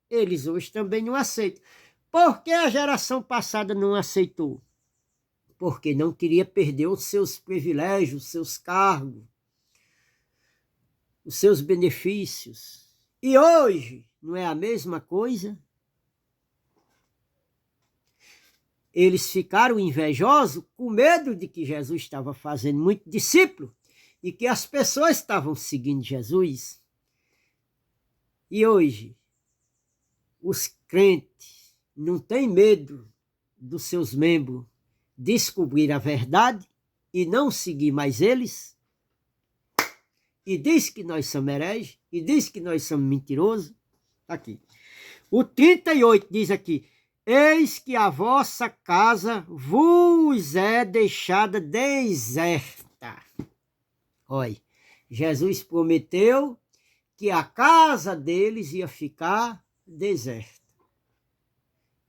A: eles hoje também não aceitam. Por que a geração passada não aceitou? Porque não queria perder os seus privilégios, os seus cargos, os seus benefícios. E hoje não é a mesma coisa? Eles ficaram invejosos com medo de que Jesus estava fazendo muito discípulo e que as pessoas estavam seguindo Jesus. E hoje, os crentes não têm medo dos seus membros descobrir a verdade e não seguir mais eles? E diz que nós somos hereges, e diz que nós somos mentirosos. Aqui. O 38 diz aqui, eis que a vossa casa vos é deixada deserta. Olha, Jesus prometeu que a casa deles ia ficar deserta.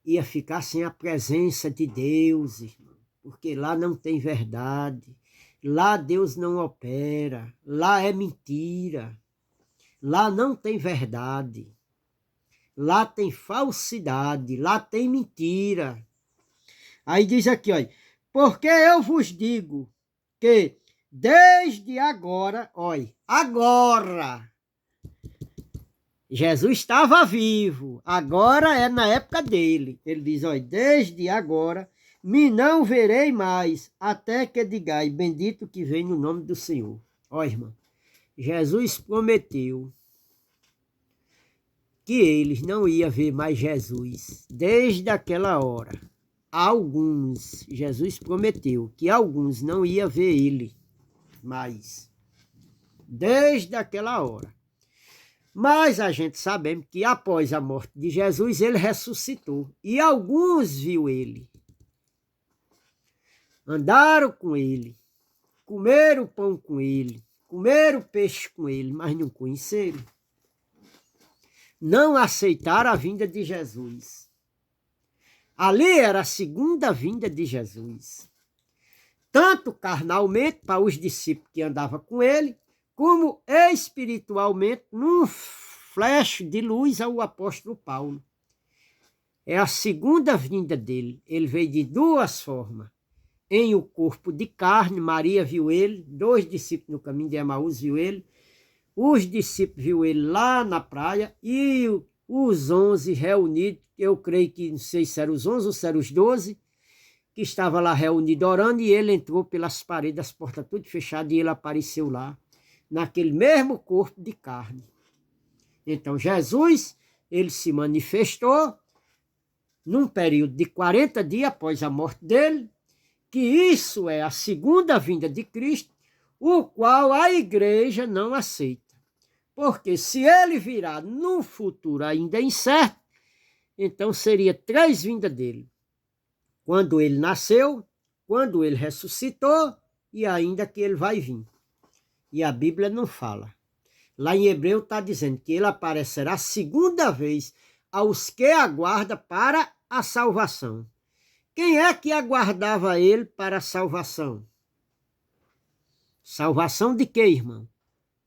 A: Ia ficar sem a presença de Deus, irmão, porque lá não tem verdade. Lá Deus não opera, lá é mentira, lá não tem verdade, lá tem falsidade, lá tem mentira. Aí diz aqui, olha, porque eu vos digo que desde agora, olha, agora, Jesus estava vivo, agora é na época dele. Ele diz, olha, desde agora me não verei mais, até que digai, bendito que vem no nome do Senhor. Ó, irmão, Jesus prometeu que eles não iam ver mais Jesus desde aquela hora. Alguns, Jesus prometeu que alguns não iam ver ele mais desde aquela hora. Mas a gente sabe que após a morte de Jesus, ele ressuscitou. E alguns viu ele. Andaram com ele. Comeram pão com ele. Comeram peixe com ele, mas não conheceram. Não aceitaram a vinda de Jesus. Ali era a segunda vinda de Jesus. Tanto carnalmente para os discípulos que andavam com ele, como espiritualmente num flash de luz ao apóstolo Paulo. É a segunda vinda dele. Ele veio de duas formas. Em o corpo de carne, Maria viu ele, 2 discípulos no caminho de Emaús viu ele, os discípulos viu ele lá na praia e os 11 reunidos, eu creio que não sei se eram os 11 ou se eram os 12, que estavam lá reunidos orando, e ele entrou pelas paredes, as portas tudo fechadas, e ele apareceu lá, naquele mesmo corpo de carne. Então Jesus, ele se manifestou num período de 40 dias após a morte dele, que isso é a segunda vinda de Cristo, o qual a igreja não aceita. Porque se ele virá num futuro ainda incerto, então seria 3 vindas dele. Quando ele nasceu, quando ele ressuscitou e ainda que ele vai vir. E a Bíblia não fala. Lá em Hebreu está dizendo que ele aparecerá segunda vez aos que aguardam para a salvação. Quem é que aguardava ele para a salvação? Salvação de quê, irmão?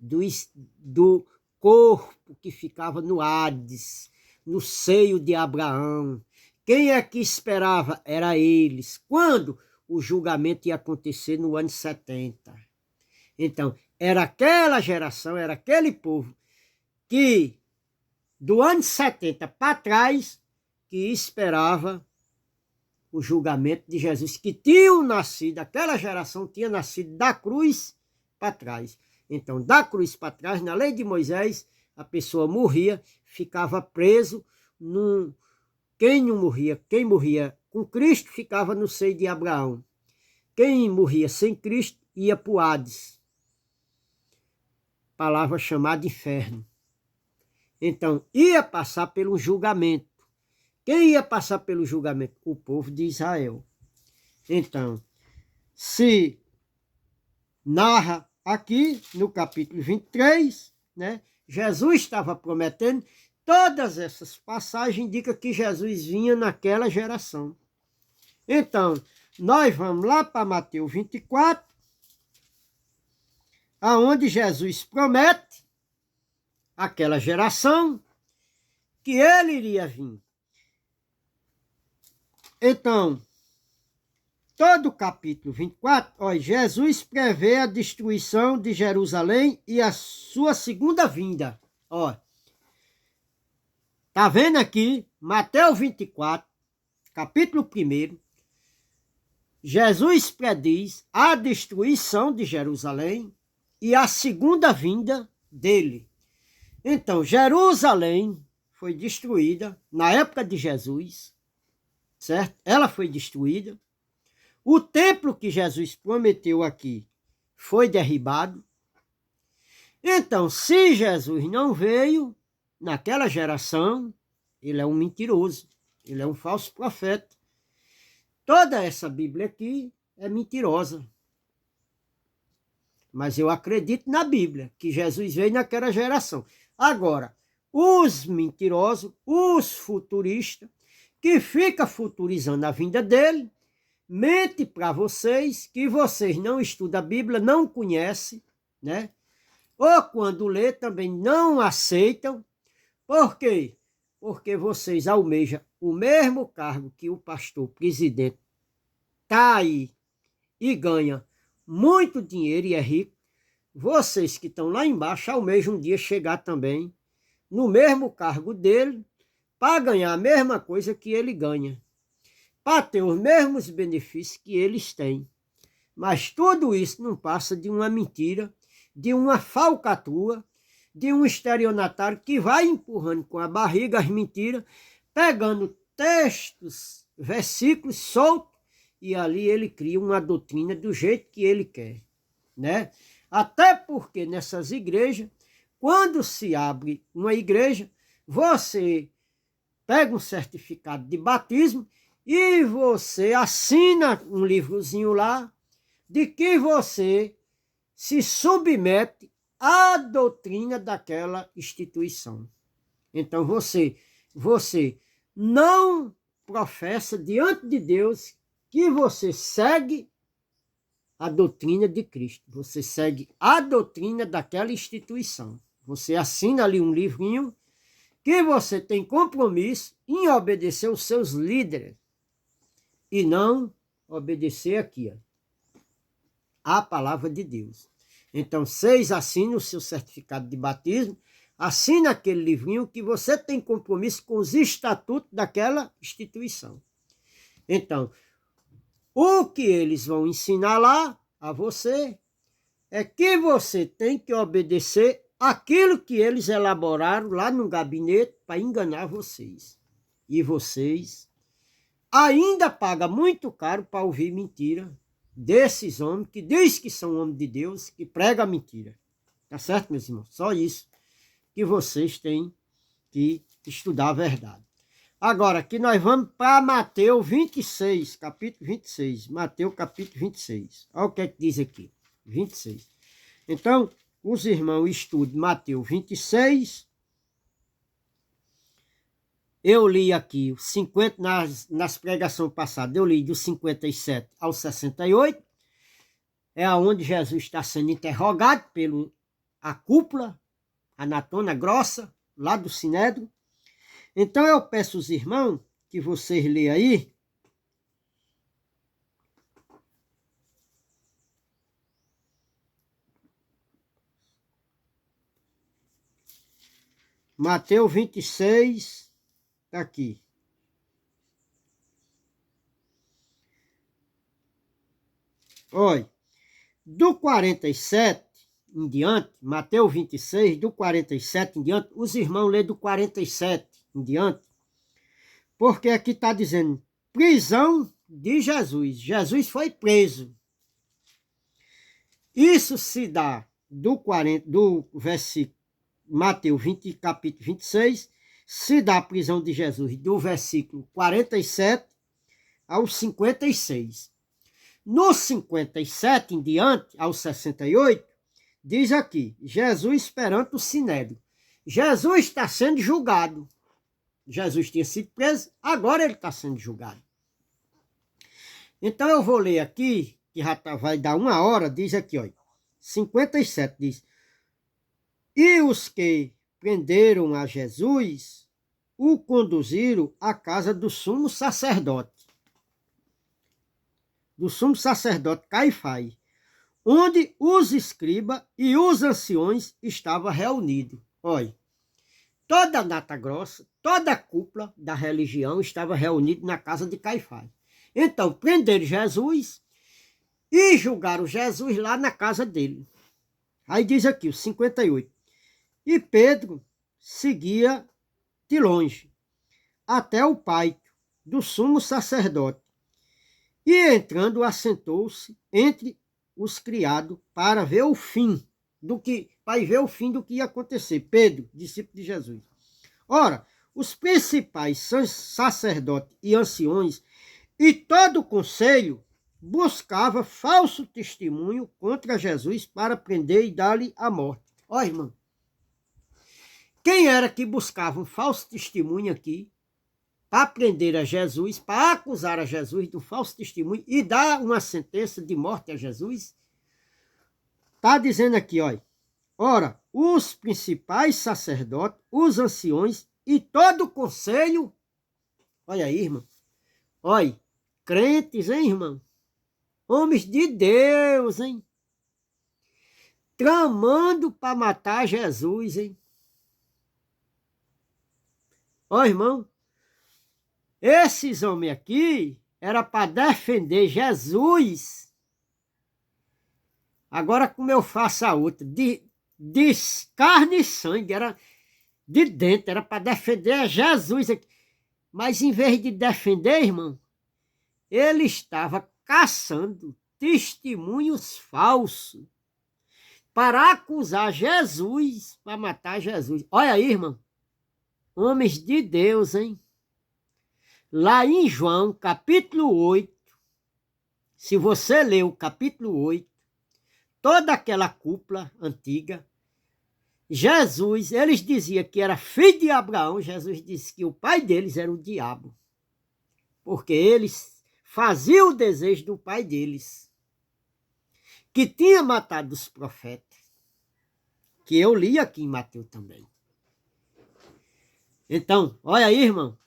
A: Do corpo que ficava no Hades, no seio de Abraão. Quem é que esperava? Era eles. Quando o julgamento ia acontecer no ano 70. Então, era aquela geração, era aquele povo que, do ano 70 para trás, que esperava o julgamento de Jesus, que tinham nascido, aquela geração tinha nascido da cruz para trás. Então, da cruz para trás, na lei de Moisés, a pessoa morria, ficava preso num... Quem morria com Cristo, ficava no seio de Abraão. Quem morria sem Cristo, ia para o Hades. Palavra chamada inferno. Então, ia passar pelo julgamento. Quem ia passar pelo julgamento? O povo de Israel. Então, se narra aqui no capítulo 23, né? Jesus estava prometendo, todas essas passagens indicam que Jesus vinha naquela geração. Então, nós vamos lá para Mateus 24, aonde Jesus promete aquela geração que ele iria vir. Então, todo o capítulo 24, ó, Jesus prevê a destruição de Jerusalém e a sua segunda vinda. Ó, tá vendo aqui, Mateus 24, capítulo 1, Jesus prediz a destruição de Jerusalém e a segunda vinda dele. Então, Jerusalém foi destruída na época de Jesus, certo? Ela foi destruída. O templo que Jesus prometeu aqui foi derribado. Então, se Jesus não veio naquela geração, ele é um mentiroso, ele é um falso profeta. Toda essa Bíblia aqui é mentirosa. Mas eu acredito na Bíblia, que Jesus veio naquela geração. Agora, os mentirosos, os futuristas, que ficam futurizando a vinda dele, mente para vocês que vocês não estudam a Bíblia, não conhecem, né? Ou quando lê também não aceitam. Por quê? Porque vocês almejam o mesmo cargo que o pastor presidente está aí e ganha muito dinheiro e é rico. Vocês que estão lá embaixo almejam um dia chegar também no mesmo cargo dele para ganhar a mesma coisa que ele ganha, para ter os mesmos benefícios que eles têm. Mas tudo isso não passa de uma mentira, de uma falcatrua, de um estelionatário que vai empurrando com a barriga as mentiras, pegando textos, versículos soltos, e ali ele cria uma doutrina do jeito que ele quer, né? Até porque nessas igrejas, quando se abre uma igreja, você pega um certificado de batismo e você assina um livrozinho lá de que você se submete à doutrina daquela instituição. Então você não professa diante de Deus que você segue a doutrina de Cristo. Você segue a doutrina daquela instituição. Você assina ali um livrinho que você tem compromisso em obedecer os seus líderes e não obedecer aqui, a palavra de Deus. Então, vocês assinam o seu certificado de batismo, assina aquele livrinho que você tem compromisso com os estatutos daquela instituição. Então, o que eles vão ensinar lá a você é que você tem que obedecer aquilo que eles elaboraram lá no gabinete para enganar vocês. E vocês ainda pagam muito caro para ouvir mentira desses homens que diz que são homens de Deus, que pregam a mentira. Tá certo, meus irmãos? Só isso que vocês têm que estudar a verdade. Agora, aqui nós vamos para Mateus 26, capítulo 26. Mateus, capítulo 26. Olha o que é que diz aqui. 26. Então, os irmãos estudem Mateus 26. Eu li aqui 50, nas pregações passadas, eu li do 57 ao 68. É onde Jesus está sendo interrogado pela cúpula, a natona grossa, lá do Sinédrio. Então eu peço aos irmãos que vocês leiam aí. Mateus 26, está aqui. Olha, do 47 em diante, Mateus 26, do 47 em diante, os irmãos lêem do 47 em diante, porque aqui está dizendo prisão de Jesus. Jesus foi preso. Isso se dá do versículo Mateus 20, capítulo 26, se dá a prisão de Jesus do versículo 47 ao 56. No 57 em diante, ao 68, diz aqui, Jesus perante o Sinédrio. Jesus está sendo julgado. Jesus tinha sido preso, agora ele está sendo julgado. Então eu vou ler aqui, que já vai dar 1 hora, diz aqui, ó, 57, diz, e os que prenderam a Jesus o conduziram à casa do sumo sacerdote Caifás, onde os escribas e os anciões estavam reunidos. Olha, toda a nata grossa, toda a cúpula da religião estava reunida na casa de Caifás. Então, prenderam Jesus e julgaram Jesus lá na casa dele. Aí diz aqui, o 58. E Pedro seguia de longe, até o pátio do sumo sacerdote. E entrando, assentou-se entre os criados para ver o fim do que ia acontecer. Pedro, discípulo de Jesus. Ora, os principais sacerdotes e anciões e todo o conselho buscava falso testemunho contra Jesus para prender e dar-lhe a morte. Ó, irmão, quem era que buscava um falso testemunho aqui para prender a Jesus, para acusar a Jesus do falso testemunho e dar uma sentença de morte a Jesus? Está dizendo aqui, olha, ora, os principais sacerdotes, os anciões e todo o conselho, olha aí, irmão, olha, crentes, hein, irmão? Homens de Deus, hein? Tramando para matar Jesus, hein? Ó, irmão, esses homens aqui era para defender Jesus. Agora como eu faço a outra? De carne e sangue, era de dentro, era para defender Jesus aqui. Mas em vez de defender, irmão, ele estava caçando testemunhos falsos para acusar Jesus, para matar Jesus. Olha aí, irmão. Homens de Deus, hein? Lá em João, capítulo 8, se você ler o capítulo 8, toda aquela cúpula antiga, Jesus, eles diziam que era filho de Abraão, Jesus disse que o pai deles era o diabo, porque eles faziam o desejo do pai deles, que tinha matado os profetas, que eu li aqui em Mateus também. Então, olha aí, irmão,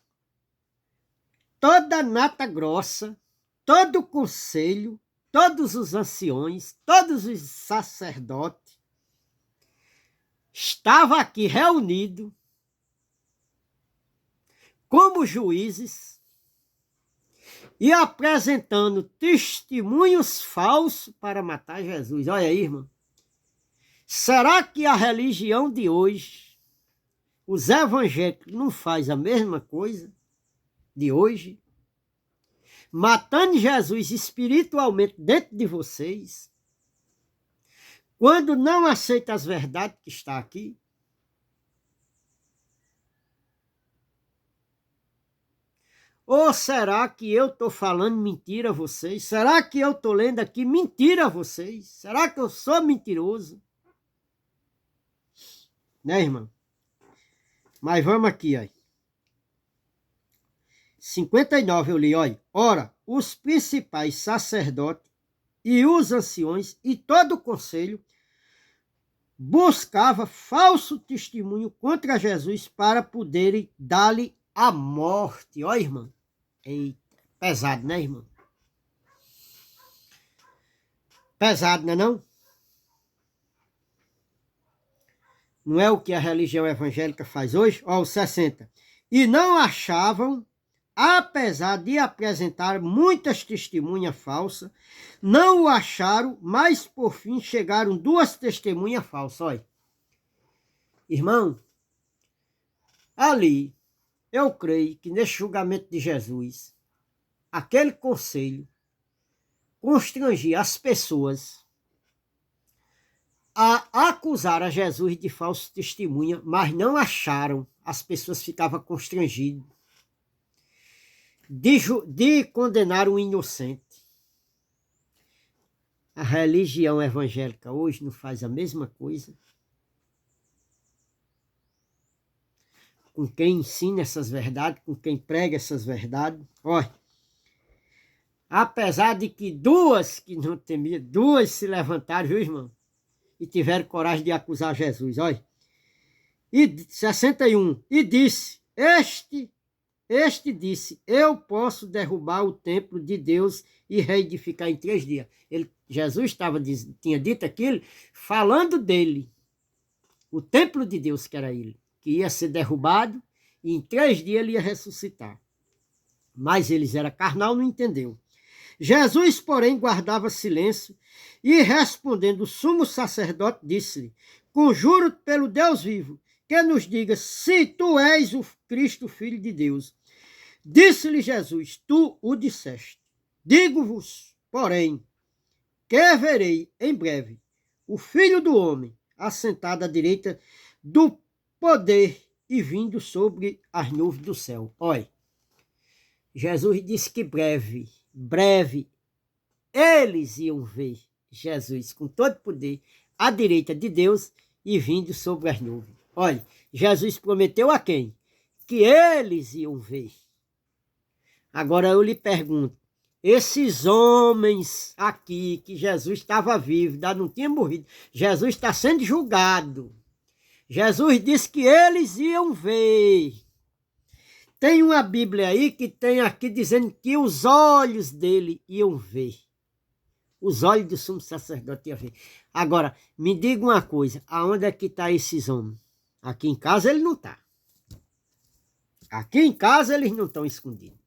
A: toda a nata grossa, todo o conselho, todos os anciões, todos os sacerdotes, estava aqui reunido como juízes e apresentando testemunhos falsos para matar Jesus. Olha aí, irmão. Será que a religião de hoje, os evangélicos, não faz a mesma coisa de hoje? Matando Jesus espiritualmente dentro de vocês, quando não aceita as verdades que está aqui? Ou será que eu estou falando mentira a vocês? Será que eu estou lendo aqui mentira a vocês? Será que eu sou mentiroso? Né, irmão? Mas vamos aqui, ó. 59 eu li, olha. Ora, os principais sacerdotes e os anciões e todo o conselho buscava falso testemunho contra Jesus para poderem dar-lhe a morte. Ó, irmão. Eita, pesado, né, irmão? Pesado, não é não? Não é o que a religião evangélica faz hoje? Ó, os 60. E não achavam, apesar de apresentar muitas testemunhas falsas, não o acharam, mas por fim chegaram 2 testemunhas falsas. Olha. Irmão, ali, eu creio que nesse julgamento de Jesus, aquele conselho constrangia as pessoas a acusar a Jesus de falso testemunha, mas não acharam. As pessoas ficavam constrangidas de condenar um inocente. A religião evangélica hoje não faz a mesma coisa? Com quem ensina essas verdades, com quem prega essas verdades. Olha, apesar de que 2 que não temiam, 2 se levantaram, viu, irmão? E tiveram coragem de acusar Jesus, olha. E 61, e disse, este disse, eu posso derrubar o templo de Deus e reedificar em 3 dias. Jesus tinha dito aquilo, falando dele, o templo de Deus que era ele, que ia ser derrubado e em 3 dias ele ia ressuscitar. Mas eles eram carnal, não entendeu. Jesus, porém, guardava silêncio e, respondendo o sumo sacerdote, disse-lhe, conjuro pelo Deus vivo, que nos diga se tu és o Cristo, Filho de Deus. Disse-lhe Jesus, tu o disseste. Digo-vos, porém, que verei em breve o Filho do Homem assentado à direita do poder e vindo sobre as nuvens do céu. Olha, Jesus disse que breve, eles iam ver Jesus com todo poder à direita de Deus e vindo sobre as nuvens. Olha, Jesus prometeu a quem? Que eles iam ver. Agora eu lhe pergunto, esses homens aqui, que Jesus estava vivo, ainda não tinha morrido, Jesus está sendo julgado. Jesus disse que eles iam ver. Tem uma Bíblia aí que tem aqui dizendo que os olhos dele iam ver. Os olhos do sumo sacerdote iam ver. Agora, me diga uma coisa, aonde é que estão esses homens? Aqui em casa ele não está. Aqui em casa eles não estão escondidos.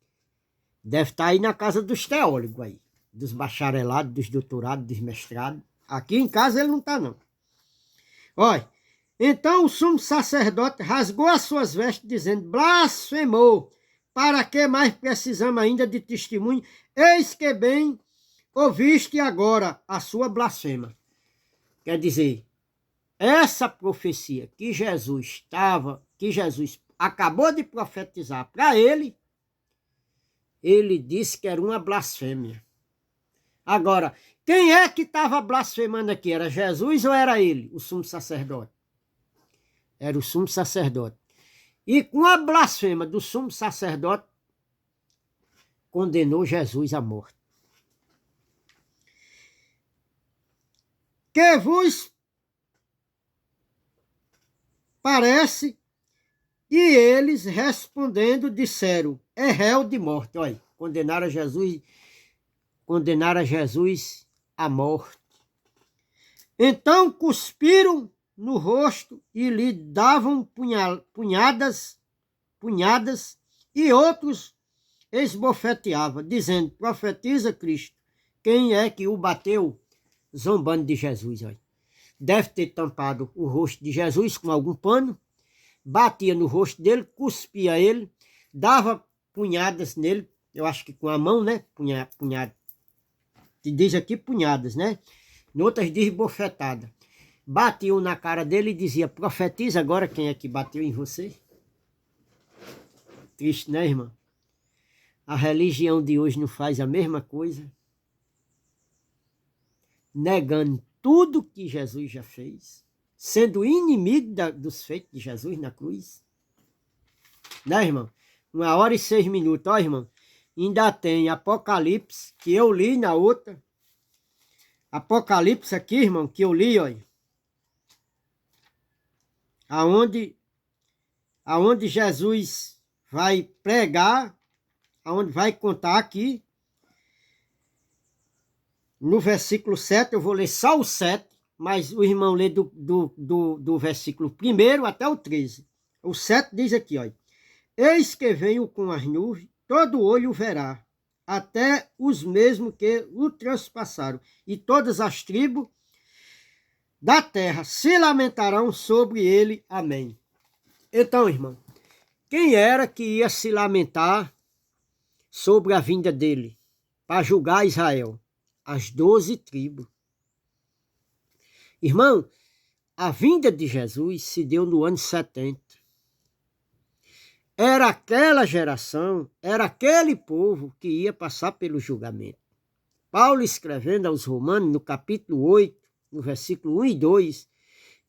A: Deve estar aí na casa dos teólogos aí, dos bacharelados, dos doutorados, dos mestrados. Aqui em casa ele não está não. Olha, então o sumo sacerdote rasgou as suas vestes dizendo, blasfemou, para que mais precisamos ainda de testemunho? Eis que bem ouviste agora a sua blasfema. Quer dizer, essa profecia que Jesus acabou de profetizar para ele, ele disse que era uma blasfêmia. Agora, quem é que estava blasfemando aqui? Era Jesus ou era ele, o sumo sacerdote? Era o sumo sacerdote. E com a blasfêmia do sumo sacerdote, condenou Jesus à morte. Que vos parece? E eles respondendo disseram, é réu de morte. Olha, condenaram a Jesus à morte. Então cuspiram no rosto e lhe davam punhadas, e outros esbofeteavam, dizendo, profetiza Cristo. Quem é que o bateu? Zombando de Jesus. Olha. Deve ter tampado o rosto de Jesus com algum pano, batia no rosto dele, cuspia ele, dava punhadas nele, eu acho que com a mão, né? Punhada. Diz aqui punhadas, né? Noutras diz bofetada. Batiam na cara dele e dizia, profetiza agora quem é que bateu em você. Triste, né, irmão? A religião de hoje não faz a mesma coisa, negando tudo que Jesus já fez, sendo inimigo dos feitos de Jesus na cruz. Né, irmão? 1h06. Ó, irmão, ainda tem Apocalipse, que eu li na outra. Apocalipse aqui, irmão, que eu li, olha. Aonde Jesus vai pregar, aonde vai contar aqui. No versículo 7, eu vou ler só o 7, mas o irmão lê do versículo 1 até o 13. O 7 diz aqui, olha. Eis que venho com as nuvens, todo olho verá, até os mesmos que o transpassaram, e todas as tribos da terra se lamentarão sobre ele. Amém. Então, irmão, quem era que ia se lamentar sobre a vinda dele para julgar Israel? As 12 tribos. Irmão, a vinda de Jesus se deu no ano 70. Era aquela geração, era aquele povo que ia passar pelo julgamento. Paulo, escrevendo aos Romanos, no capítulo 8, no versículo 1 e 2,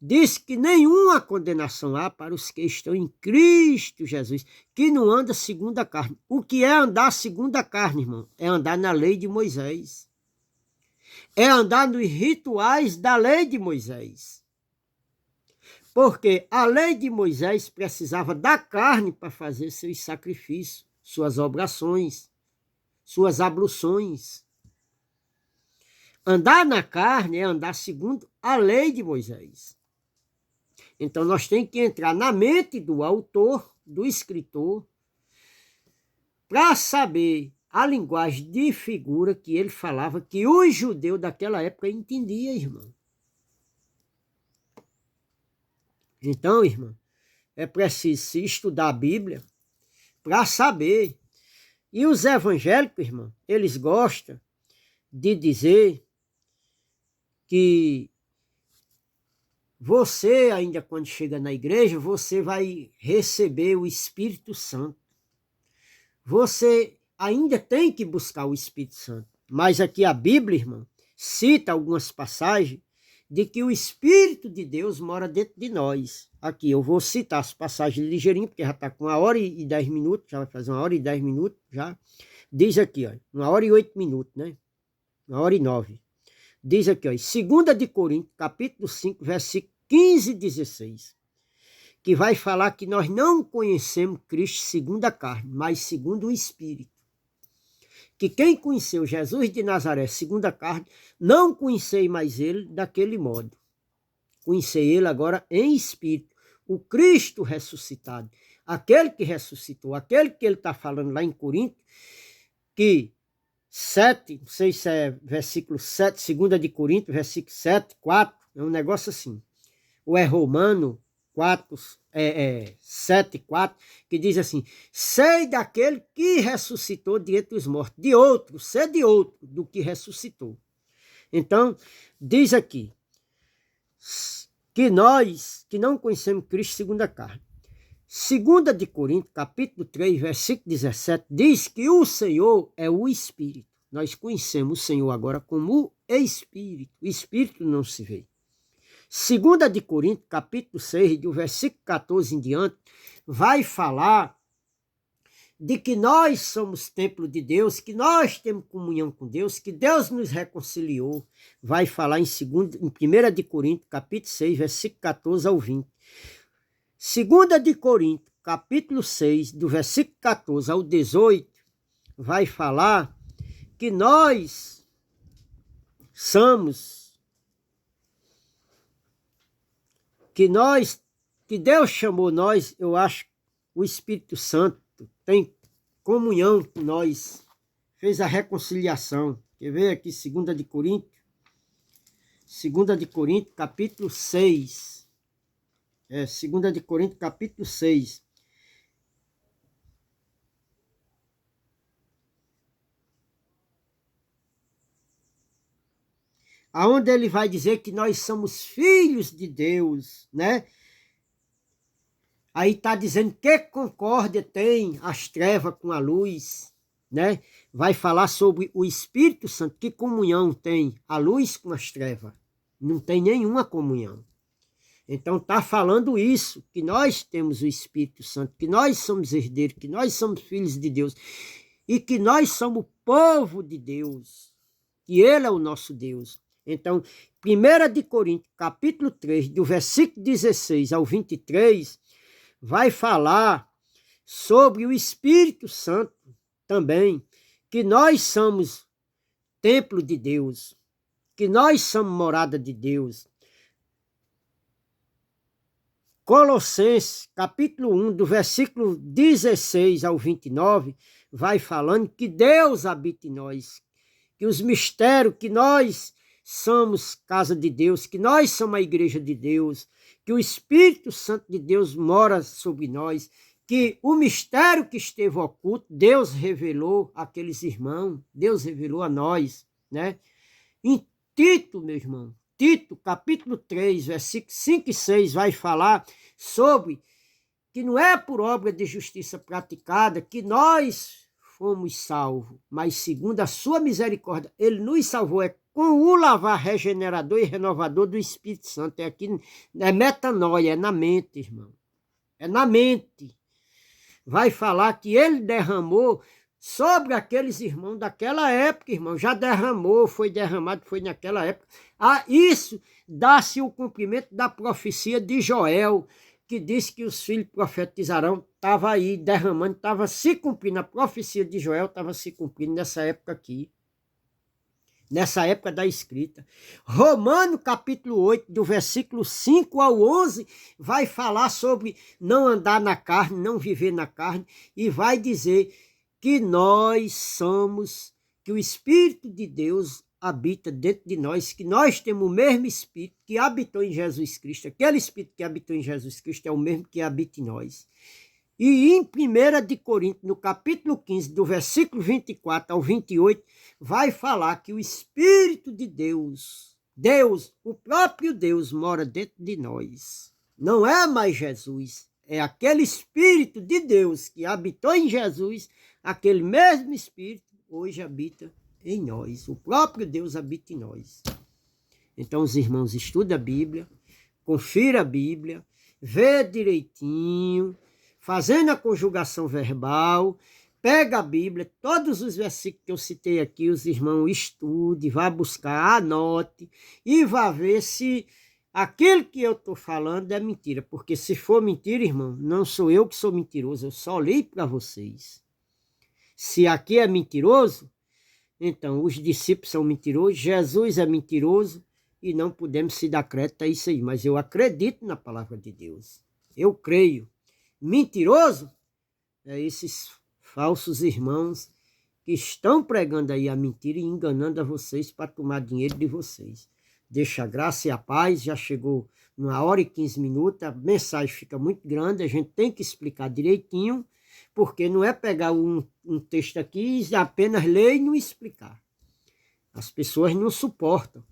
A: diz que nenhuma condenação há para os que estão em Cristo Jesus, que não anda segundo a carne. O que é andar segundo a carne, irmão? É andar na lei de Moisés. É andar nos rituais da lei de Moisés. Porque a lei de Moisés precisava da carne para fazer seus sacrifícios, suas obrações, suas abluções. Andar na carne é andar segundo a lei de Moisés. Então nós temos que entrar na mente do autor, do escritor, para saber a linguagem de figura que ele falava, que o judeu daquela época entendia, irmão. Então, irmão, é preciso estudar a Bíblia para saber. E os evangélicos, irmão, eles gostam de dizer que você, ainda quando chega na igreja, você vai receber o Espírito Santo. Você ainda tem que buscar o Espírito Santo. Mas aqui a Bíblia, irmão, cita algumas passagens de que o Espírito de Deus mora dentro de nós. Aqui, eu vou citar as passagens ligeirinho, porque já está com 1h10, já vai fazer 1h10 já. Diz aqui, ó, 1h08, né? 1h09. Diz aqui, ó, 2 de Coríntios, capítulo 5, versículo 15 e 16, que vai falar que nós não conhecemos Cristo segundo a carne, mas segundo o Espírito. Que quem conheceu Jesus de Nazaré segundo a carne, não conhecei mais ele daquele modo. Conhecei ele agora em espírito. O Cristo ressuscitado, aquele que ressuscitou, aquele que ele está falando lá em Coríntios, que 7, não sei se é versículo 7, 2 de Coríntios, versículo 7, 4, é um negócio assim. Ou é Romano 7, 4, que diz assim, sei daquele que ressuscitou de entre os mortos, de outro, sei de outro do que ressuscitou. Então, diz aqui, que nós que não conhecemos Cristo segundo a carne. 2 de Coríntios, capítulo 3, versículo 17, diz que o Senhor é o Espírito. Nós conhecemos o Senhor agora como o Espírito. O Espírito não se vê. 2 de Coríntios, capítulo 6, do versículo 14 em diante, vai falar de que nós somos templo de Deus, que nós temos comunhão com Deus, que Deus nos reconciliou. Vai falar em 1 de Coríntios, capítulo 6, versículo 14 ao 20. 2 de Coríntios, capítulo 6, do versículo 14 ao 18, vai falar que nós somos, que Deus chamou nós, eu acho, o Espírito Santo tem comunhão com nós, fez a reconciliação. Quer ver aqui 2 de Coríntios? 2 de Coríntios, capítulo 6. 2 de Coríntios, capítulo 6. Aonde ele vai dizer que nós somos filhos de Deus, né? Aí está dizendo que concórdia tem as trevas com a luz, né? Vai falar sobre o Espírito Santo, que comunhão tem a luz com as trevas. Não tem nenhuma comunhão. Então está falando isso, que nós temos o Espírito Santo, que nós somos herdeiros, que nós somos filhos de Deus e que nós somos povo de Deus, que Ele é o nosso Deus. Então, 1 de Coríntios, capítulo 3, do versículo 16 ao 23, vai falar sobre o Espírito Santo também, que nós somos templo de Deus, que nós somos morada de Deus. Colossenses, capítulo 1, do versículo 16 ao 29, vai falando que Deus habita em nós, que os mistérios, que nós somos casa de Deus, que nós somos a igreja de Deus, que o Espírito Santo de Deus mora sobre nós, que o mistério que esteve oculto, Deus revelou àqueles irmãos, Deus revelou a nós, né? Em Tito, meu irmão, Tito, capítulo 3, versículos 5 e 6, vai falar sobre que não é por obra de justiça praticada que nós fomos salvos, mas segundo a sua misericórdia, ele nos salvou, é com o lavar regenerador e renovador do Espírito Santo. É aqui, é metanoia, é na mente, irmão. É na mente. Vai falar que ele derramou sobre aqueles irmãos daquela época, irmão. Já derramou, foi derramado, foi naquela época. Isso dá-se o cumprimento da profecia de Joel, que disse que os filhos profetizarão. Estava aí derramando, estava se cumprindo. A profecia de Joel estava se cumprindo nessa época aqui. Nessa época da escrita. Romano capítulo 8, do versículo 5 ao 11, vai falar sobre não andar na carne, não viver na carne, e vai dizer que nós somos, que o Espírito de Deus habita dentro de nós, que nós temos o mesmo Espírito que habitou em Jesus Cristo. Aquele Espírito que habitou em Jesus Cristo é o mesmo que habita em nós. E em 1 de Coríntios, no capítulo 15, do versículo 24 ao 28, vai falar que o Espírito de Deus, o próprio Deus, mora dentro de nós. Não é mais Jesus, é aquele Espírito de Deus que habitou em Jesus, aquele mesmo Espírito hoje habita em nós. O próprio Deus habita em nós. Então, os irmãos, estudem a Bíblia, confira a Bíblia, vê direitinho, fazendo a conjugação verbal, pega a Bíblia, todos os versículos que eu citei aqui, os irmãos estudem, vá buscar, anote e vá ver se aquilo que eu estou falando é mentira. Porque se for mentira, irmão, não sou eu que sou mentiroso, eu só li para vocês. Se aqui é mentiroso, então os discípulos são mentirosos, Jesus é mentiroso e não podemos se dar crédito a isso aí. Mas eu acredito na palavra de Deus, eu creio. Mentiroso é esses falsos irmãos que estão pregando aí a mentira e enganando a vocês para tomar dinheiro de vocês. Deixa a graça e a paz, já chegou 1h e 15 minutos, a mensagem fica muito grande, a gente tem que explicar direitinho, porque não é pegar um texto aqui e apenas ler e não explicar. As pessoas não suportam.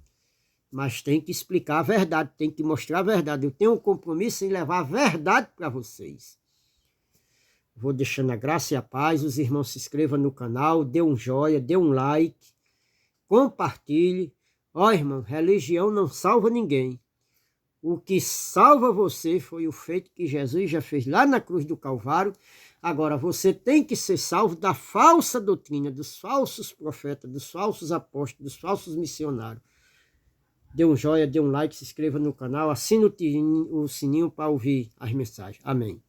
A: mas tem que explicar a verdade, tem que mostrar a verdade. Eu tenho um compromisso em levar a verdade para vocês. Vou deixando a graça e a paz. Os irmãos se inscrevam no canal, dê um joinha, dê um like, compartilhe. Ó, irmão, religião não salva ninguém. O que salva você foi o feito que Jesus já fez lá na cruz do Calvário. Agora, você tem que ser salvo da falsa doutrina, dos falsos profetas, dos falsos apóstolos, dos falsos missionários. Dê um joinha, dê um like, se inscreva no canal, assine o sininho para ouvir as mensagens. Amém.